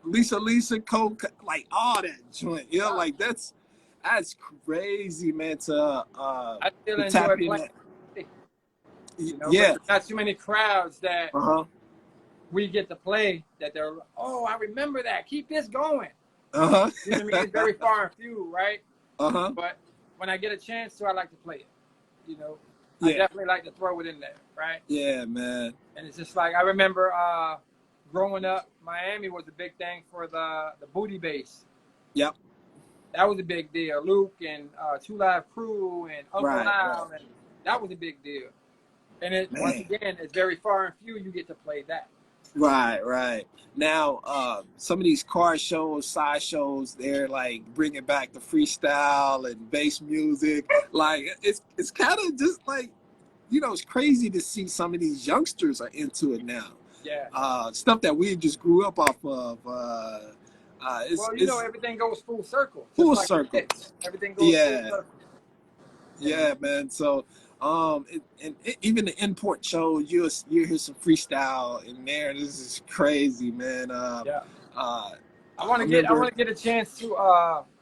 Lisa Coke, like all that joint. Yeah, Yeah. like that's crazy, man. To I still to enjoy tap in playing. that. You know, Yeah. but not too many crowds that Uh-huh. we get to play that they're, oh, I remember that. Keep this going. Uh-huh. You know what I mean? It's very far and few, right? Uh-huh. But when I get a chance to, I like to play it. You know, Yeah. I definitely like to throw it in there, right? Yeah, man. And it's just like, I remember growing up, Miami was a big thing for the booty bass. Yep. That was a big deal. Luke and Two Live Crew and Uncle Al, and that was a big deal. And once again, it's very far and few. You get to play that. Right. Now, some of these car shows, side shows, they're like bringing back the freestyle and bass music. Like it's kind of just like, you know, it's crazy to see some of these youngsters are into it now. Yeah. Stuff that we just grew up off of. Well, you know, everything goes full circle. Full like circle. Everything goes full circle. Yeah, man. So, even the import show, you hear some freestyle in there. This is crazy, man. I want to get a chance to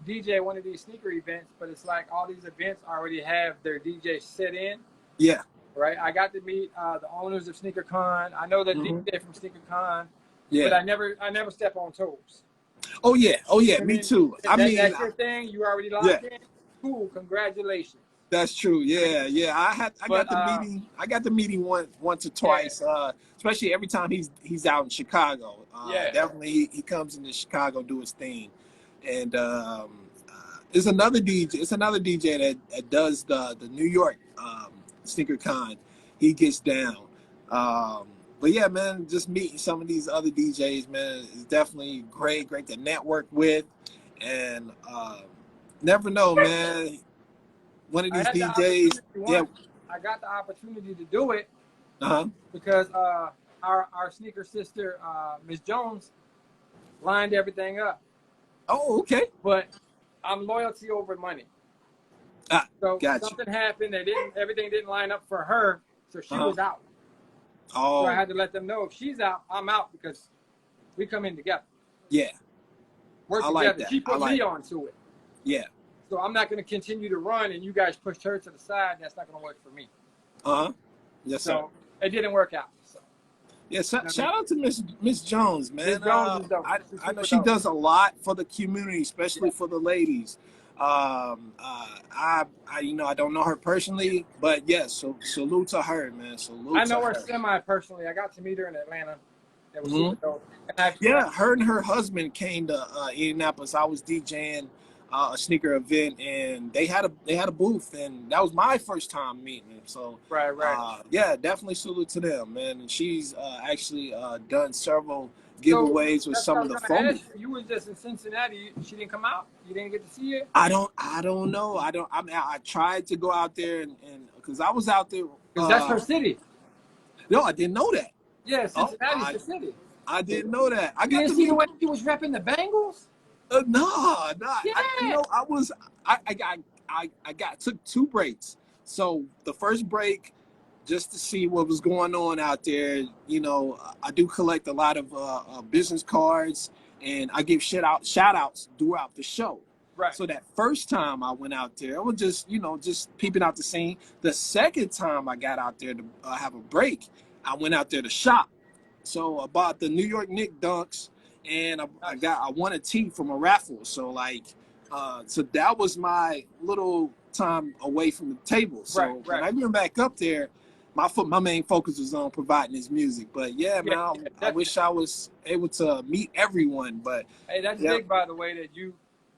DJ one of these sneaker events, but it's like all these events already have their DJ set in. Yeah. Right. I got to meet the owners of SneakerCon. I know the DJ from SneakerCon. Yeah. But I never step on toes. Oh yeah. Me too. That's your thing. You already locked in. Cool. Congratulations. That's true. Yeah. I got the meeting once or twice. Especially every time he's out in Chicago. Definitely he comes into Chicago, do his thing, and there's another DJ. It's another DJ that does the New York SneakerCon. He gets down. But yeah, man, just meeting some of these other DJs, man, is definitely great to network with, and never know, man. One of these DJs, I got the opportunity to do it because our sneaker sister, Miss Jones, lined everything up. Oh, okay. But I'm loyalty over money. So something happened. Everything didn't line up for her, so she was out. Oh. So I had to let them know if she's out, I'm out because we come in together. Yeah. Work together. Like she put me onto it. Yeah. So I'm not going to continue to run and you guys pushed her to the side. That's not going to work for me. Yes, sir. So it didn't work out. So. Yeah, shout out to Miss Jones, man. Miss Jones is dope. I know she does a lot for the community, especially for the ladies. I don't know her personally, but yes, so salute to her, man. Salute. I know her semi-personally. I got to meet her in Atlanta. It was super dope. Her and her husband came to Indianapolis. I was DJing a sneaker event, and they had a booth, and that was my first time meeting them. So right. Definitely salute to them, man. And she's actually done several giveaways with some of the foam. You was just in Cincinnati. She didn't come out. You didn't get to see it. I don't know. I tried to go out there and because I was out there. Because that's her city. No, I didn't know that. Yeah, Cincinnati's her city. I didn't know that. I got to see the way she was repping the Bengals. Nah. Yeah. I took 2 breaks. So the first break, just to see what was going on out there. You know, I do collect a lot of business cards, and I give shout outs throughout the show. Right. So that first time I went out there, I was just peeping out the scene. The second time I got out there to have a break, I went out there to shop. So I bought the New York Knicks dunks, and I Nice. won a tee from a raffle. So like, so that was my little time away from the table. Right, So when right. I went back up there, my main focus was on providing his music. But yeah, Yeah, man, yeah, I definitely. wish I was able to meet everyone. But Hey, that's yeah, big, by the way, that you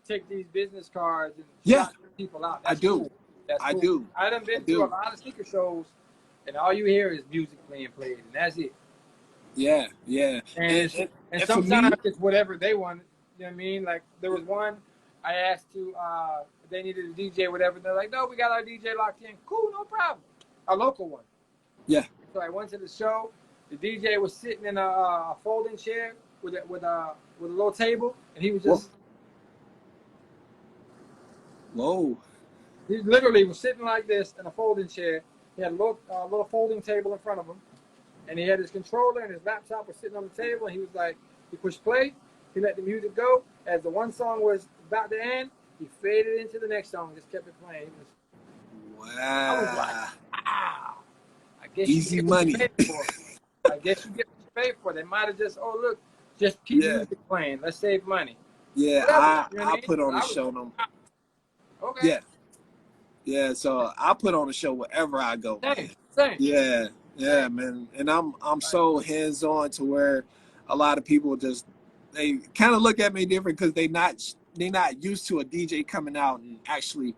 take these business cards and yeah, shout people out. I That's do, cool. That's I cool. do, I done I been to a do. lot of sneaker shows, and all you hear is music played, and that's it. Yeah, yeah, And and it's and, and and for sometimes me, it's whatever they want. You know what I mean? Like there was one I asked to if they needed a DJ, whatever. They're like, no, we got our DJ locked in. Cool, no problem. A local one. yeah, So I went to the show. The DJ was sitting in a folding chair with a little table, and he was whoa, just whoa, he literally was sitting like this in a folding chair. He had a little folding table in front of him, and he had his controller and his laptop was sitting on the table. And he was like, he pushed play, he let the music go. As the one song was about to end, he faded into the next song and just kept it playing. I was like, wow, wow, I guess you easy get what you money. pay for. I guess you get what you pay for. They might have just, oh look, just keep Yeah, music playing. Let's save money. yeah, Whatever. You know what I I mean? put on But a I was show like, them. okay, Yeah, yeah. So I put on a show wherever I go, man. same, same. Yeah, yeah, Same. man. And I'm Right. so hands on to where a lot of people just they kind of look at me different because they not used to a DJ coming out and actually,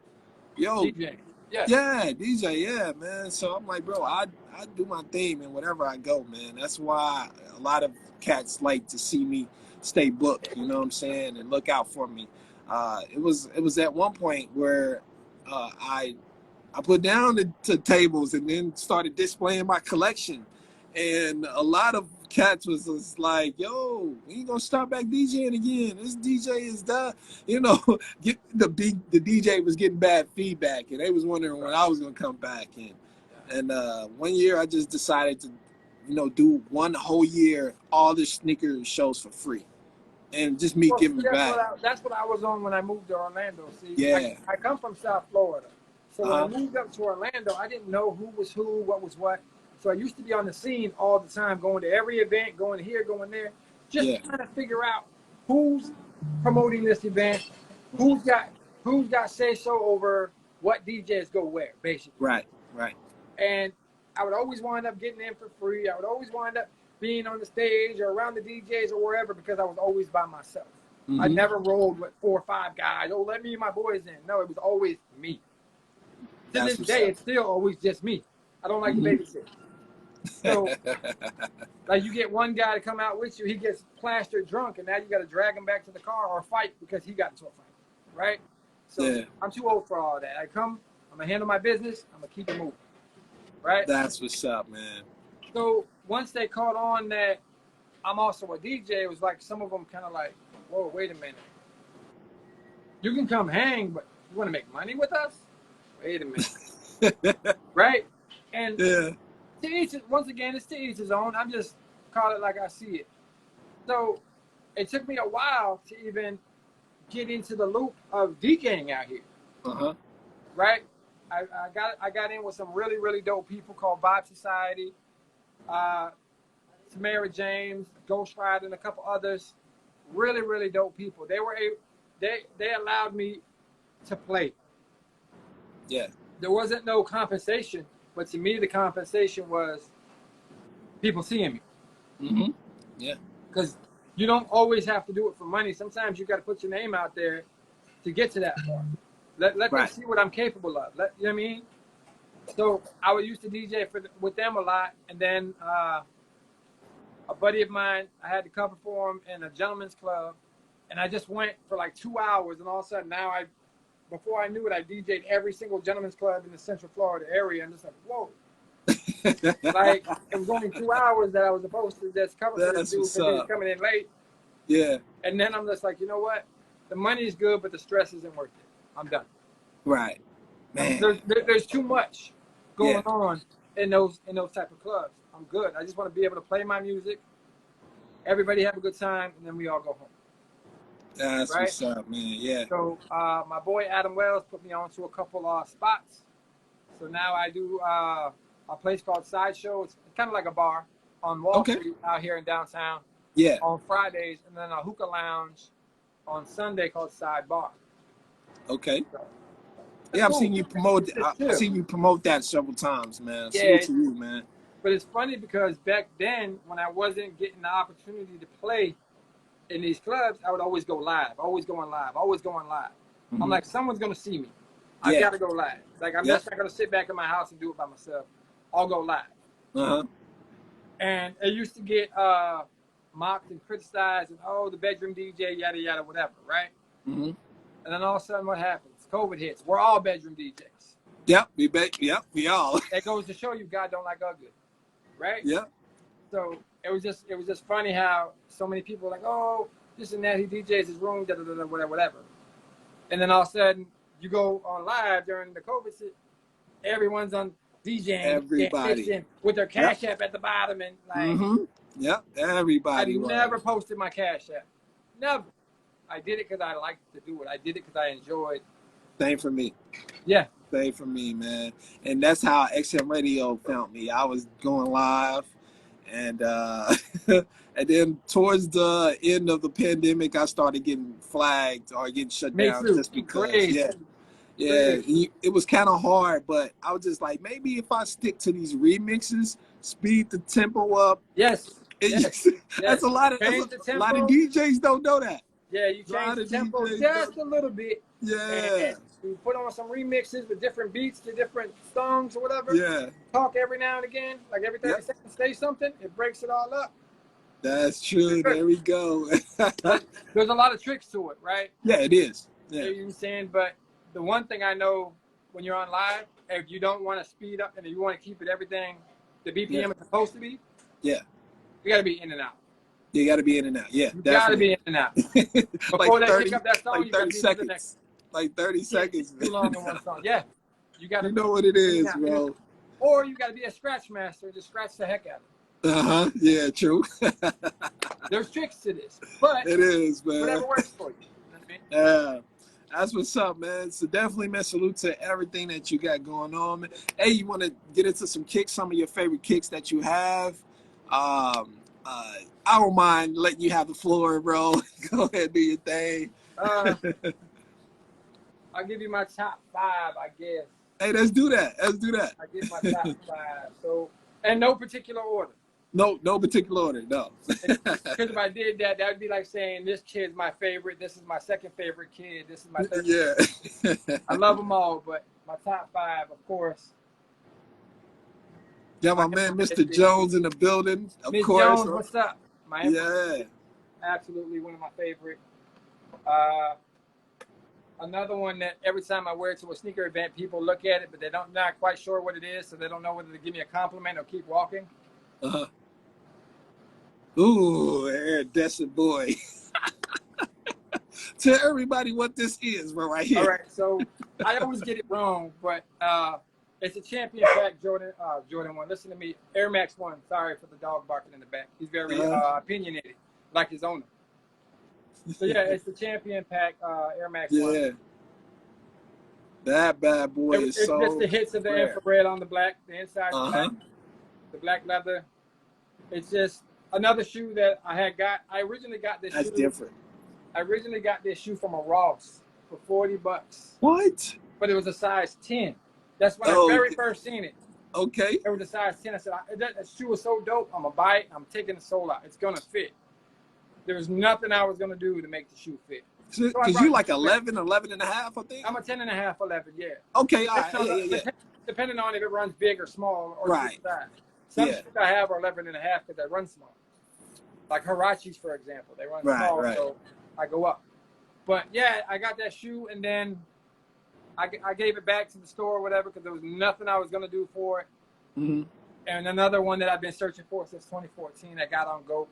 yo, DJ. Yes. yeah, DJ, yeah, man. So I'm like, bro, I do my thing, man. Wherever I go, man. That's why a lot of cats like to see me stay booked. You know what I'm saying, and look out for me. It was at one point where I put down the tables and then started displaying my collection, and a lot of cats was just like, "Yo, we ain't gonna start back DJing again. This DJ is done." You know, the DJ was getting bad feedback, and they was wondering when I was gonna come back. And one year I just decided to, do one whole year all the sneaker shows for free, and just me Well, see, giving back. that's what I was on when I moved to Orlando. See, Yeah. I come from South Florida, so when I Uh huh. moved up to Orlando, I didn't know who was who, what was what. So I used to be on the scene all the time, going to every event, going here, going there, just Yeah. trying to figure out who's promoting this event, who's got who's got say so over what DJs go where, basically. Right. Right. And I would always wind up getting in for free. I would always wind up being on the stage or around the DJs or wherever because I was always by myself. I Mm-hmm. never rolled with 4 or 5 guys. Oh, let me and my boys in. No, it was always me. To That's this what's day, up. it's still always just me. I don't like to Mm-hmm. babysit. So, like, you get one guy to come out with you, he gets plastered drunk, and now you got to drag him back to the car or fight because he got into a fight, right? So, Yeah. I'm too old for all that. I'm going to handle my business, I'm going to keep it moving, right? That's what's up, man. So, once they caught on that I'm also a DJ, it was like some of them kind of like, whoa, wait a minute. You can come hang, but you want to make money with us? Wait a minute. Right? And Yeah. to each, once again, it's to each his own. I'm just call it like I see it. So it took me a while to even get into the loop of DJing out here. Uh-huh. Right? I got in with some really, really dope people called Vibe Society, Tamara James, Ghost Rider, and a couple others. Really, really dope people. They allowed me to play. Yeah. There wasn't no compensation, but to me the compensation was people seeing me. Mm-hmm. Yeah. Because you don't always have to do it for money. Sometimes you got to put your name out there to get to that part. Let them Right. see what I'm capable of. You know what I mean? So I would used to DJ with them a lot, and then a buddy of mine, I had to cover for him in a gentleman's club, and I just went for like 2 hours, and all of a sudden now before I knew it, I DJ'd every single gentleman's club in the Central Florida area, and just like, whoa. Like, it was only 2 hours that I was supposed to just cover for this That's dude what's because he was up. coming in late. Yeah. And then I'm just like, you know what? The money's good, but the stress isn't worth it. I'm done. Right. Man. There's too much Yeah. going on in those type of clubs. I'm good. I just want to be able to play my music. Everybody have a good time, and then we all go home. That's right? what's up, man. Yeah. So my boy Adam Wells put me on to a couple spots. So now I do a place called Sideshow. It's kind of like a bar on Wall Okay. Street out here in downtown. Yeah. on Fridays, and then a hookah lounge on Sunday called Sidebar. Okay. So, Yeah, I've cool. seen you promote. It's I've chill. seen you promote that several times, man. Salute Yeah, to you, man. but it's funny because back then, when I wasn't getting the opportunity to play in these clubs, I would always go live, always going live, always going live. I'm like, someone's gonna see me. I Yeah. gotta go live. Like, I'm just not gonna sit back in my house and do it by myself. I'll go live. And it used to get mocked and criticized, and oh, the bedroom DJ, yada yada, whatever, right? And then all of a sudden, what happens? COVID hits. We're all bedroom DJs. Yep, we bet. Yep, we all. That goes to show you God don't like ugly, right? Yep. So it was just funny how so many people were like, oh, this and that, he DJs his room, da da da, whatever. And then all of a sudden, you go on live during the COVID shit, everyone's on DJing, Everybody with their Cash App at the bottom, and like, Yep, everybody. I never posted my Cash App, never. I did it because I liked to do it. I did it because I enjoyed. Same for me. Yeah. Same for me, man. And that's how XM Radio found me. I was going live, and and then towards the end of the pandemic, I started getting flagged or getting shut down just because. It was kind of hard, but I was just like, maybe if I stick to these remixes, speed the tempo up. Yes. That's a lot of DJs don't know that. Yeah, you change the tempo just a little bit. Yeah. And you put on some remixes with different beats to different songs or whatever. Yeah. Talk every now and again, like every 30 seconds, say something. It breaks it all up. That's true. There we go. There's a lot of tricks to it, right? Yeah, it is. Yeah. You know what I'm saying? But the one thing I know when you're on live, if you don't want to speed up and if you want to keep it everything, the BPM is supposed to be. Yeah. You got to be in and out. You got to be in and out. Yeah, you got to be in and out. Before like 30, they pick up that song, like 30 seconds. Like 30 seconds. Too long in one song. Yeah. You got to know what it is, bro. Or you got to be a scratch master and just scratch the heck out of it. Yeah, true. There's tricks to this, but it is, man. Whatever works for you. Yeah. That's what's up, man. So definitely, man, salute to everything that you got going on, man. Hey, you want to get into some kicks, some of your favorite kicks that you have? I don't mind letting you have the floor, bro. Go ahead, do your thing. I'll give you my top 5, I guess. Hey, let's do that. Let's do that. I give my top 5. So, in no particular order. No particular order, no. Because if I did that, that would be like saying this kid's my favorite, this is my second favorite kid, this is my third. Yeah. I love them all, but my top 5, of course. Yeah, my man, Mr. Jones in the building, of course. Jones, what's up? Absolutely one of my favorite. Another one that every time I wear it to a sneaker event, people look at it, but they're not quite sure what it is, so they don't know whether to give me a compliment or keep walking. Ooh, iridescent boy. Tell everybody what this is, bro, right here. All right, so I always get it wrong, but it's a champion pack Jordan 1. Listen to me, Air Max 1. Sorry for the dog barking in the back. He's very opinionated, like his owner. So yeah, it's the champion pack Air Max 1. Yeah. That bad boy is so It's just the hits of the infrared on the black, the inside black, the black leather. It's just another shoe that I got. I originally got this shoe. That's different. I originally got this shoe from a Ross for $40. What? But it was a size 10. That's when I very first seen it. Okay. It was a size 10. I said, that shoe is so dope. I'm going to buy it. I'm taking the sole out. It's going to fit. There was nothing I was going to do to make the shoe fit. Because you like 11, 11 and a half, I think? I'm a 10 and a half, 11, yeah. Okay, all right. Yeah. Depending on if it runs big or small or right. size. Some shoes I have are 11 and a half because they run small. Like Hirachis, for example. They run small, so I go up. But yeah, I got that shoe, and then I gave it back to the store or whatever because there was nothing I was going to do for it. And another one that I've been searching for since 2014, I got on Go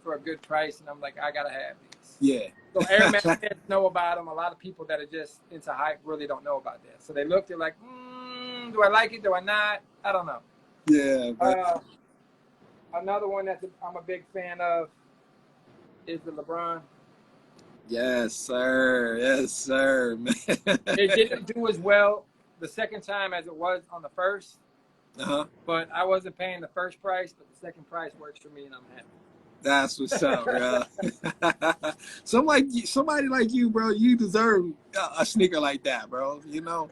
for a good price, and I'm like, I got to have these. Yeah. So Air Max fans know about them. A lot of people that are just into hype really don't know about that. So they look, they're like, do I like it? Do I not? I don't know. Yeah. But... another one that I'm a big fan of is the LeBron. Yes, sir. Yes, sir, man. It didn't do as well the second time as it was on the first. But I wasn't paying the first price, but the second price works for me, and I'm happy. That's what's up, bro. Somebody like you, bro. You deserve a sneaker like that, bro. You know.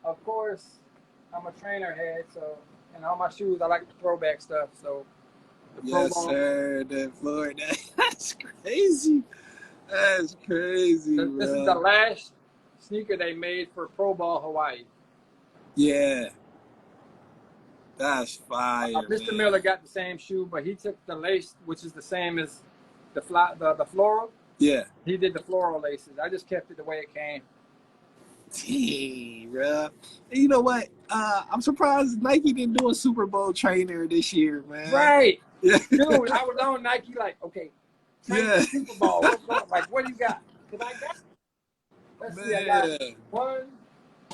Of course, I'm a trainer head, so and all my shoes I like the throwback stuff. So the Pro Yes, Bowl. sir. The Florida. That's crazy. That's crazy, This is the bro. last sneaker they made for Pro Bowl Hawaii. Yeah. That's fire, Mr. man. Miller got the same shoe, but he took the lace, which is the same as the floral. Yeah. He did the floral laces. I just kept it the way it came. Dang, bro. And you know what? I'm surprised Nike didn't do a Super Bowl trainer this year, man. Right. Yeah. Dude, I was on Nike like, okay, Yeah. Super Bowl. What's going on? Like, what do you got? Because I got, let's see, I got 1,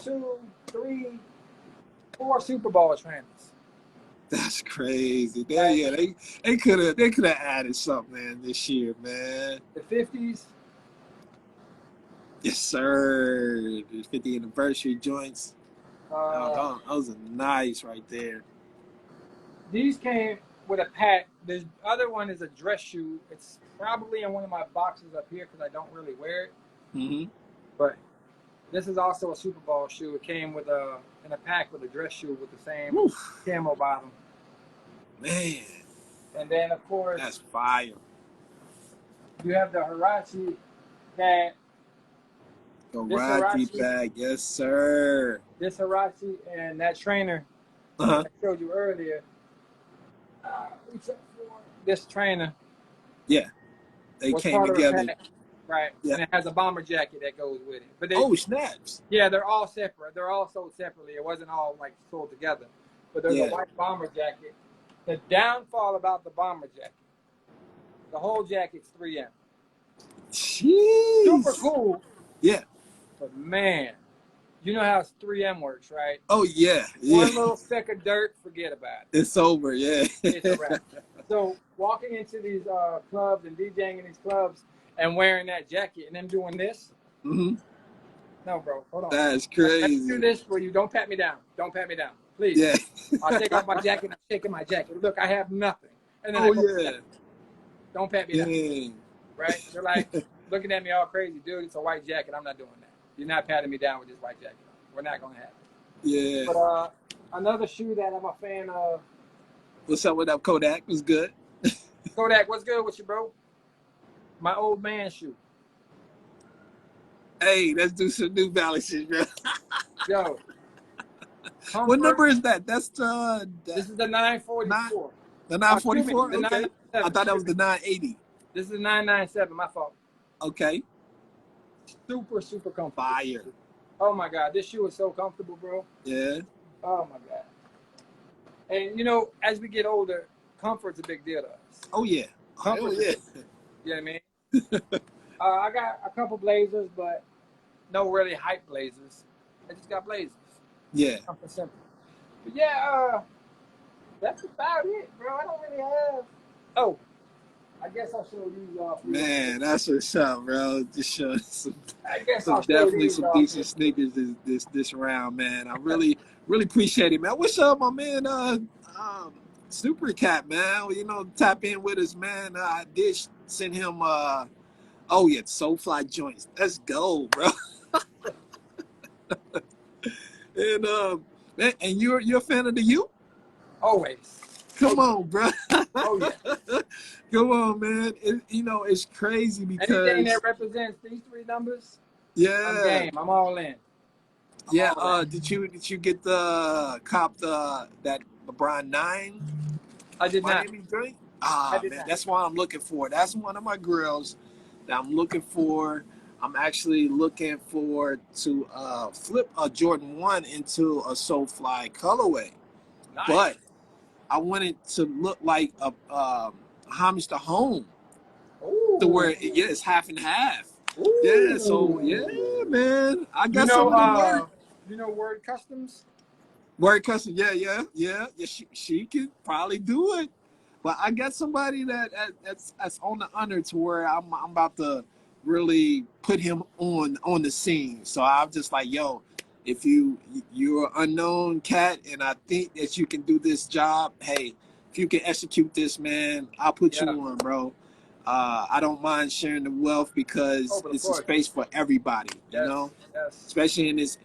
2, 3, 4 Super Bowl trainers. That's crazy. They could have added something in this year, man. The 50s. Yes, sir. The 50th anniversary joints. Those are nice right there. These came with a pack. The other one is a dress shoe. It's probably in one of my boxes up here because I don't really wear it. Mm-hmm. But this is also a Super Bowl shoe. It came with in a pack with a dress shoe with the same camo bottom. Man. And then of course that's fire. You have the Hirachi pad. The Hirachi bag, yes, sir. This Hirachi and that trainer I showed you earlier. This trainer. Yeah. They came together. Right. Yeah. And it has a bomber jacket that goes with it. But snaps. Yeah, they're all separate. They're all sold separately. It wasn't all like sold together. But there's a white bomber jacket. The downfall about the bomber jacket, the whole jacket's 3M. Jeez. Super cool. Yeah. But man, you know how 3M works, right? Oh, yeah. One little speck of dirt, forget about it. It's over, yeah. It's a wrap. So walking into these clubs and DJing in these clubs and wearing that jacket and them doing this. Mm-hmm. No, bro, hold on. That's crazy. Let me do this for you. Don't pat me down. Don't pat me down. Please. Yeah. I'll take off my jacket. I'm shaking my jacket. Look, I have nothing. And then don't pat me down. Right? They're like looking at me all crazy. Dude, it's a white jacket. I'm not doing that. You're not patting me down with this white jacket on. We're not going to have it. Yeah. But another shoe that I'm a fan of. What's up with that Kodak? Was good. Kodak, what's good with you, bro? My old man shoe. Hey, let's do some New Balances, bro. Yo. Comfort. What number is that? That's this is the 944. The 944? Okay. I thought that was the 980. This is the 997, my fault. Okay. Super, super comfortable. Fire. Oh my God, this shoe is so comfortable, bro. Yeah. Oh my God. And you know, as we get older, comfort's a big deal to us. Oh yeah. Comfort. Yeah. You know what I mean? I got a couple blazers, but no really hype blazers. I just got blazers. Yeah. Something simple. But yeah, that's about it, bro. I don't really have. Oh, I guess I'll show these off. Man, that's what's up, bro. Just show some. I guess I'll definitely some decent sneakers this round, man. I really appreciate it, man. What's up, my man? Super Cat, man. You know, tap in with us, man. I did send him. Soulfly joints. Let's go, bro. And you're a fan of the U? Always. Come on, bro. Oh yeah. Come on, man. It's crazy because anything that represents these 3 numbers. Yeah. I'm game. I'm all in. Did you get that LeBron 9? I did not. Drink? Man, that's what I'm looking for. That's one of my grills that I'm looking for. I'm actually looking for to flip a Jordan 1 into a Soulfly colorway. Nice. But I want it to look like a homage to home. Ooh. To where it's half and half. Ooh. Yeah, so yeah, man. I got You know Word Customs? Word Customs, yeah. She could probably do it. But I got somebody that's on the under to where I'm about to really put him on the scene. So I'm just like, yo, if you're an unknown cat and I think that you can do this job, hey, if you can execute this, man, I'll put you Yeah. on, bro. I don't mind sharing the wealth because Of it's a course. space for everybody, you Yes. know, Yes. especially in this,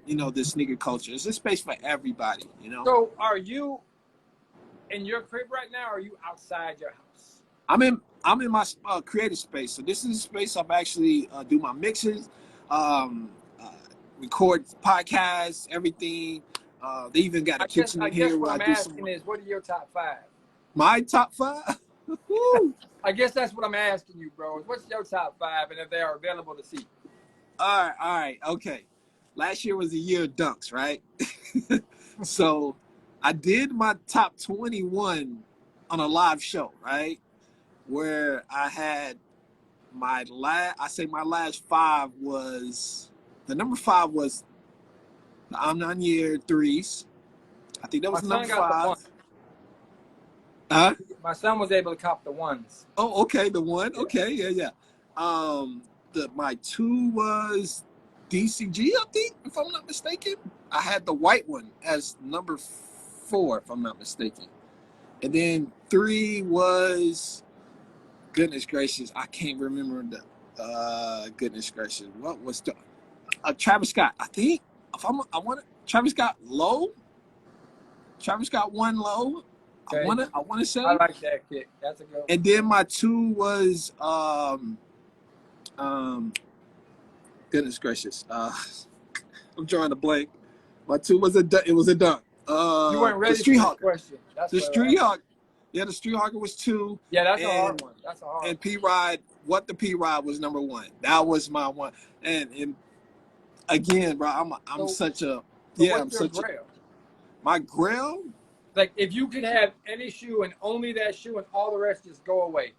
you know, this sneaker culture. It's a space for everybody, you know. So, are you in your crib right now, or are you outside your house? I'm in my creative space. So this is a space I'm actually do my mixes, um, uh, record podcasts, everything. They even got a kitchen in I guess here what where I I'm do some asking is, what are your top 5? my top 5. Woo. I guess that's what I'm asking you, bro. What's your top 5, and if they are available to see? All right, okay. Last year was the year of dunks, right? So I did my top 21 on a live show, right? Where I had my last 5 was the number 5 was the Omniyear threes. I think that My was son number got the 5. one. Huh? My son was able to cop the ones. Oh, okay, the one. Yeah. Okay, yeah. My 2 was DCG, I think, if I'm not mistaken. I had the white one as number 4, if I'm not mistaken. And then 3 was, goodness gracious, I can't remember the goodness gracious. What was the Travis Scott? I think Travis Scott low. Travis Scott 1 low. Okay. I wanna say. I like that kick. That's a good one. And then my 2 was goodness gracious. I'm drawing a blank. My 2 was a dunk. You weren't ready the Street for Hawker. that question. That's The what Street Hawker. Yeah, the Street Hawker was 2. Yeah, that's a hard one. That's a hard one. And P-Rod, the P-Rod was number 1. That was my one. And again, bro, I'm such a Grail? My grail. Like, if you could have any shoe and only that shoe and all the rest just go away,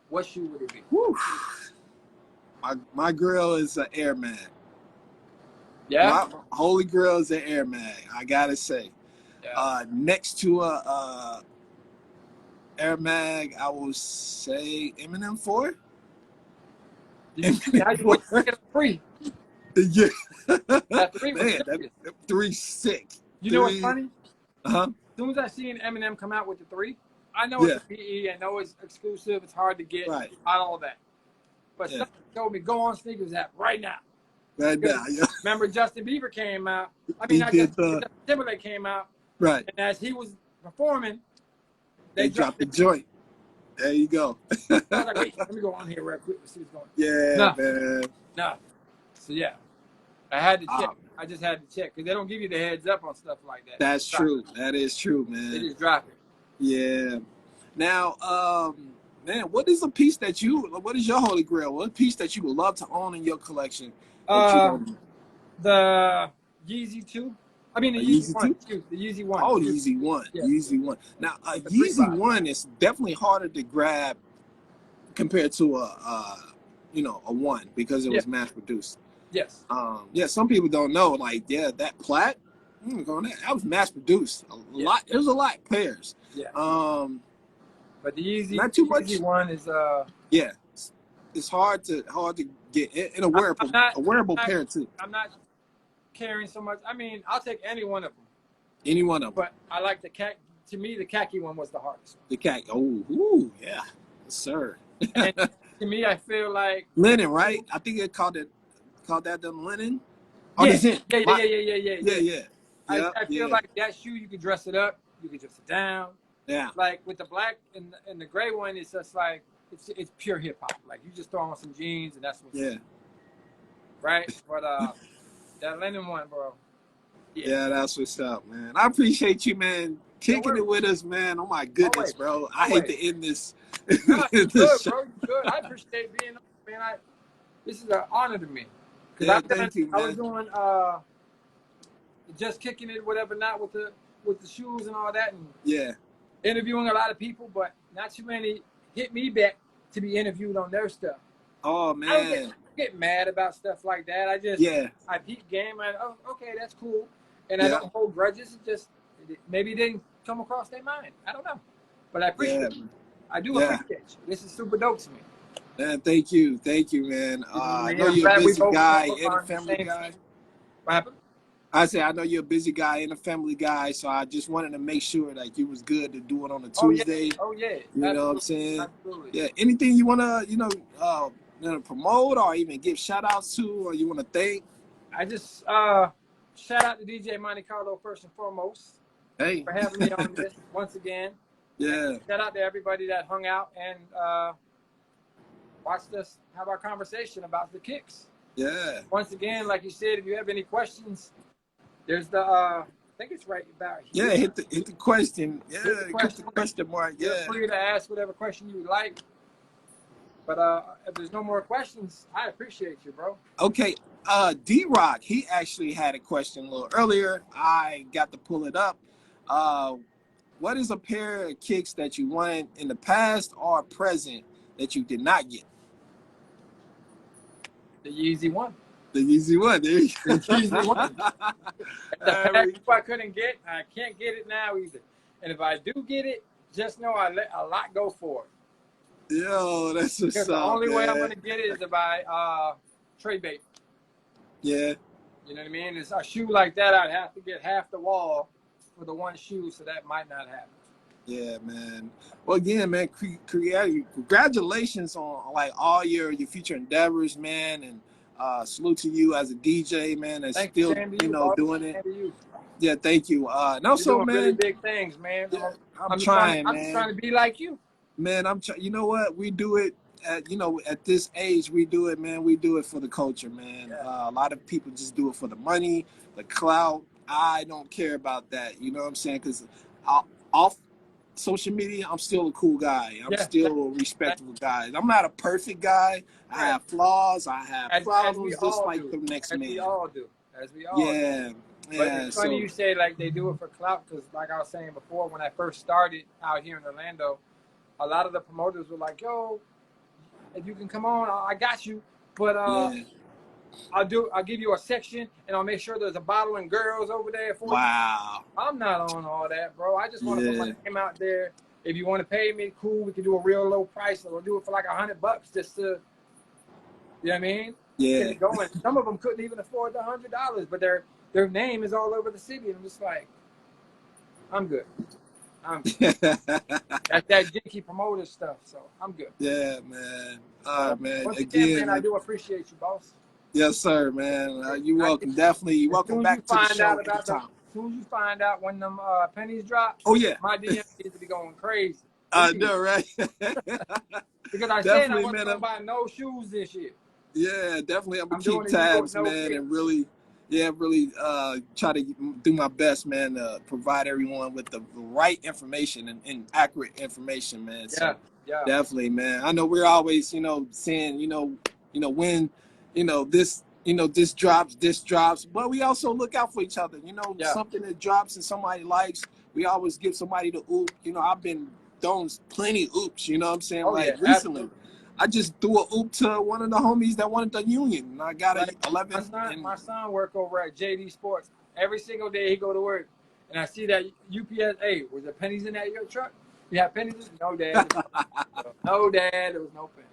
what shoe would it be? Whew. My grail is an Air Mag. Yeah? My holy grail is an Air Mag, I gotta say. Yeah. Next to a Air Mag, I will say Eminem 4. Now you want to bring it up 3. Yeah. That 3 was Man, that 3 sick. You know what's funny? Uh-huh. As soon as I seen Eminem come out with the 3, I know it's a PE, I know it's exclusive, it's hard to get, right. All of that. But somebody told me, go on Sneakers app right now. Right now, yeah. Remember Justin Bieber came out. I mean, Justin Timberlake came out. Right. And as he was performing, they dropped the joint. There you go. I was like, wait, let me go on here real quick and see what's going on. Yeah, man. No. So, yeah. I had to check. I just had to check because they don't give you the heads up on stuff like that. That's true. That is true, man. They just drop it. Yeah. Now, man, what is your holy grail? What piece that you would love to own in your collection? The Yeezy 2. I mean, the Yeezy 1. The Yeezy 1. Oh, the Yeezy 1. Yeah. Yeezy 1. Now, Yeezy 1 is definitely harder to grab compared to a 1 because it was mass produced. Yes. Some people don't know. Like, that plat, that was mass produced. Lot. There's a lot of pairs. Yeah. But the Yeezy, not too much. Yeezy 1 is Yeah. It's hard to get in a wearable pair too. I'm not caring so much. I mean, I'll take any one of them. Any one of them. But I like the khaki. To me, the khaki one was the hardest one. The khaki. Oh, yeah, yes, sir. And to me, I feel like linen, right? I think it called that the linen. Oh, yeah. I feel like that shoe, you could dress it up, you could dress it down. Yeah. Like with the black and the gray one, it's just like it's pure hip hop. Like you just throw on some jeans and that's what's right. But that linen one, bro. Yeah, that's what's up, man. I appreciate you, man, kicking it with us, man. Oh my goodness, bro. I hate to end this. No, you're good, bro. You're good. I appreciate being on, man. This is an honor to me. Yeah, thank you, man. I was doing just kicking it, whatever, not with the shoes and all that, and interviewing a lot of people, but not too many hit me back to be interviewed on their stuff. Oh man, I don't get mad about stuff like that. I just I peep game and okay, that's cool, and I don't hold grudges. It just maybe it didn't come across their mind. I don't know, but I appreciate it. I do appreciate you. This is super dope to me. Man, thank you, man. I know you're a busy guy and a family guy. What happened? I say I know you're a busy guy and a family guy, so I just wanted to make sure like you was good to do it on a Oh yeah, Tuesday. oh yeah, You know what I'm absolutely, saying? absolutely. Yeah. Anything you wanna, promote or even give shout outs to, or you wanna thank? I just shout out to DJ Monte Carlo first and foremost Hey. for having me on this once again. And Yeah. shout out to everybody that hung out and watched us have our conversation about the kicks. Yeah. Once again, like you said, if you have any questions, there's the I think it's right about Yeah. here. Hit the question. Yeah. Hit the Click the question. question mark. Feel Yeah. free to ask whatever question you would like. But if there's no more questions, I appreciate you, bro. Okay. D-Rock, he actually had a question a little earlier. I got to pull it up. What is a pair of kicks that you wanted in the past or present that you did not get? The Yeezy one. The easy one. There you The go. Yeezy one. The pack I couldn't get, I can't get it now either. And if I do get it, just know I let a lot go for it. Yo, that's what's Because the up, only way I'm man. gonna get it is if I trade bait. Yeah. You know what I mean? It's a shoe like that, I'd have to get half the wall for the one shoe, so that might not happen. Yeah, man. Well, again, man, congratulations on like all your future endeavors, man, and salute to you as a DJ, man, and Thank you, still, same to you, boss. doing it. Same to you. Yeah, thank you. And You're also, doing really man, big things, man. yeah, I'm just trying, I'm just man. trying to be like you. Man, you know what? We do it at this age, we do it, man. We do it for the culture, man. Yeah. A lot of people just do it for the money, the clout. I don't care about that. You know what I'm saying? Because off social media, I'm still a cool guy. I'm Yeah. still a respectable guy. I'm not a perfect guy. I Right. have flaws. I have As we problems, just all like do. the next As man. we all do. As we all do. Yeah, But yeah. it's funny So you say like they do it for clout, because like I was saying before, when I first started out here in Orlando, a lot of the promoters were like, "Yo, if you can come on, I got you. But yeah. I'll give you a section, and I'll make sure there's a bottle and girls over there for you." Wow. I'm not on all that, bro. I just want to put my Yeah. name out there. If you want to pay me, cool. We can do a real low price, or we'll do it for like $100 just to, you know what I mean? Yeah. Get it going. Some of them couldn't even afford the $100, but their name is all over the city, and I'm just like, I'm good. I'm good. That's that jinky promoter stuff, so I'm good. Yeah, man. All right, man. Once Again, man, I do appreciate you, boss. yes, sir, man. You're welcome. Definitely. You're welcome back to the show anytime. As soon as you find out when them pennies drop, Oh, yeah. my DM needs to be going crazy. I know, right? Because I said I wasn't going to buy no shoes this year. Yeah, definitely. I'm going doing to keep tabs, no man, kicks. and really try to do my best, man, to provide everyone with the right information and accurate information, man. So Yeah. Definitely, man. I know we're always, saying, when, this drops, but we also look out for each other. Something that drops and somebody likes, we always give somebody the oop. I've been throwing plenty oops, you know what I'm saying? Recently. Absolutely. I just threw a oop to one of the homies that wanted the union, and I got a 11. My son work over at JD Sports. Every single day he go to work, and I see that UPS. Hey, was there pennies in your truck? You have pennies? No, Dad. No, Dad. There was no pennies.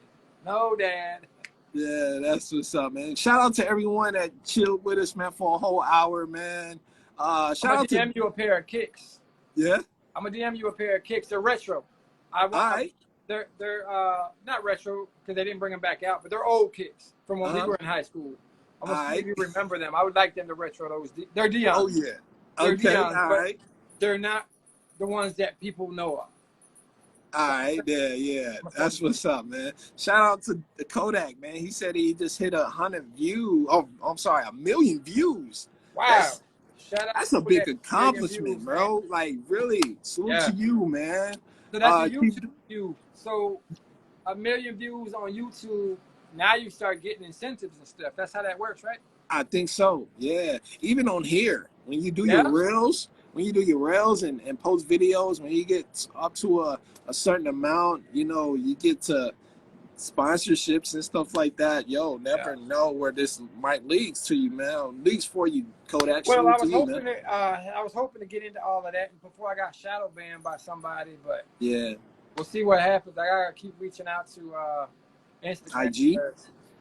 No, Dad. Yeah, that's what's up, man. Shout out to everyone that chilled with us, man, for a whole hour, man. Shout out to DM you a pair of kicks. Yeah. I'm gonna DM you a pair of kicks. They're retro. All right. They're not retro because they didn't bring them back out, but they're old kicks from when we were in high school. I'm gonna see if you remember them. I would like them to retro those. They're Dion's. Oh yeah. They're Okay. Dion's, all right. They're not the ones that people know of. All right. Yeah. That's what's up, man. Shout out to the Kodak, man. He said he just hit 100 views. Oh, I'm sorry, 1 million views. Wow. That's a big accomplishment, bro. Man. Like, really, salute to you, man. So that's a YouTube view. So 1 million views on YouTube. Now you start getting incentives and stuff. That's how that works, right? I think so. Yeah. Even on here, when you do your reels, and post videos, when you get up to a certain amount, you get to sponsorships and stuff like that. Never know where this might leads to you, man. Leads for you, Kodak. Well, I was hoping to get into all of that before I got shadow banned by somebody, but yeah, we'll see what happens. I gotta keep reaching out to Instagram. IG.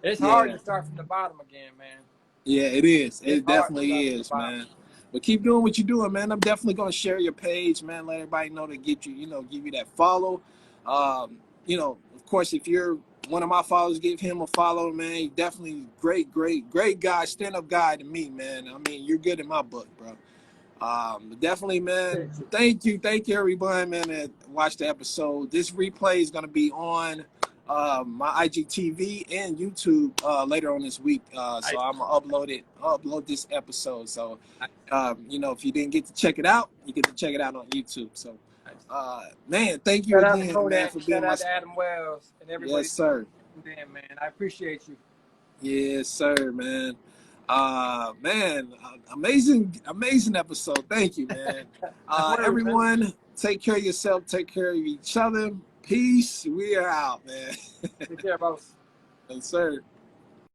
It's hard to start from the bottom again, man. Yeah, it is. It's It hard definitely to is, survive. man. But keep doing what you're doing, man. I'm definitely gonna share your page, man. Let everybody know to get you, give you that follow. Of course, if you're one of my followers, give him a follow, man. He definitely great guy, stand-up guy to me, man. I mean, you're good in my book, bro. Definitely, man. Thank you, everybody, man, that watched the episode. This replay is gonna be on my IGTV and YouTube later on this week. So I'm gonna upload this episode. So, if you didn't get to check it out, you get to check it out on YouTube. So, man, thank you Shout out to again, man, Kodak. for being Shout my. out to Adam Wells and everybody. Yes, sir. Man, I appreciate you. Yes, sir, man. Man, amazing episode. Thank you, man. Everyone, man. Take care of yourself. Take care of each other. Peace. We are out, man. Take care, boss. Yes, sir.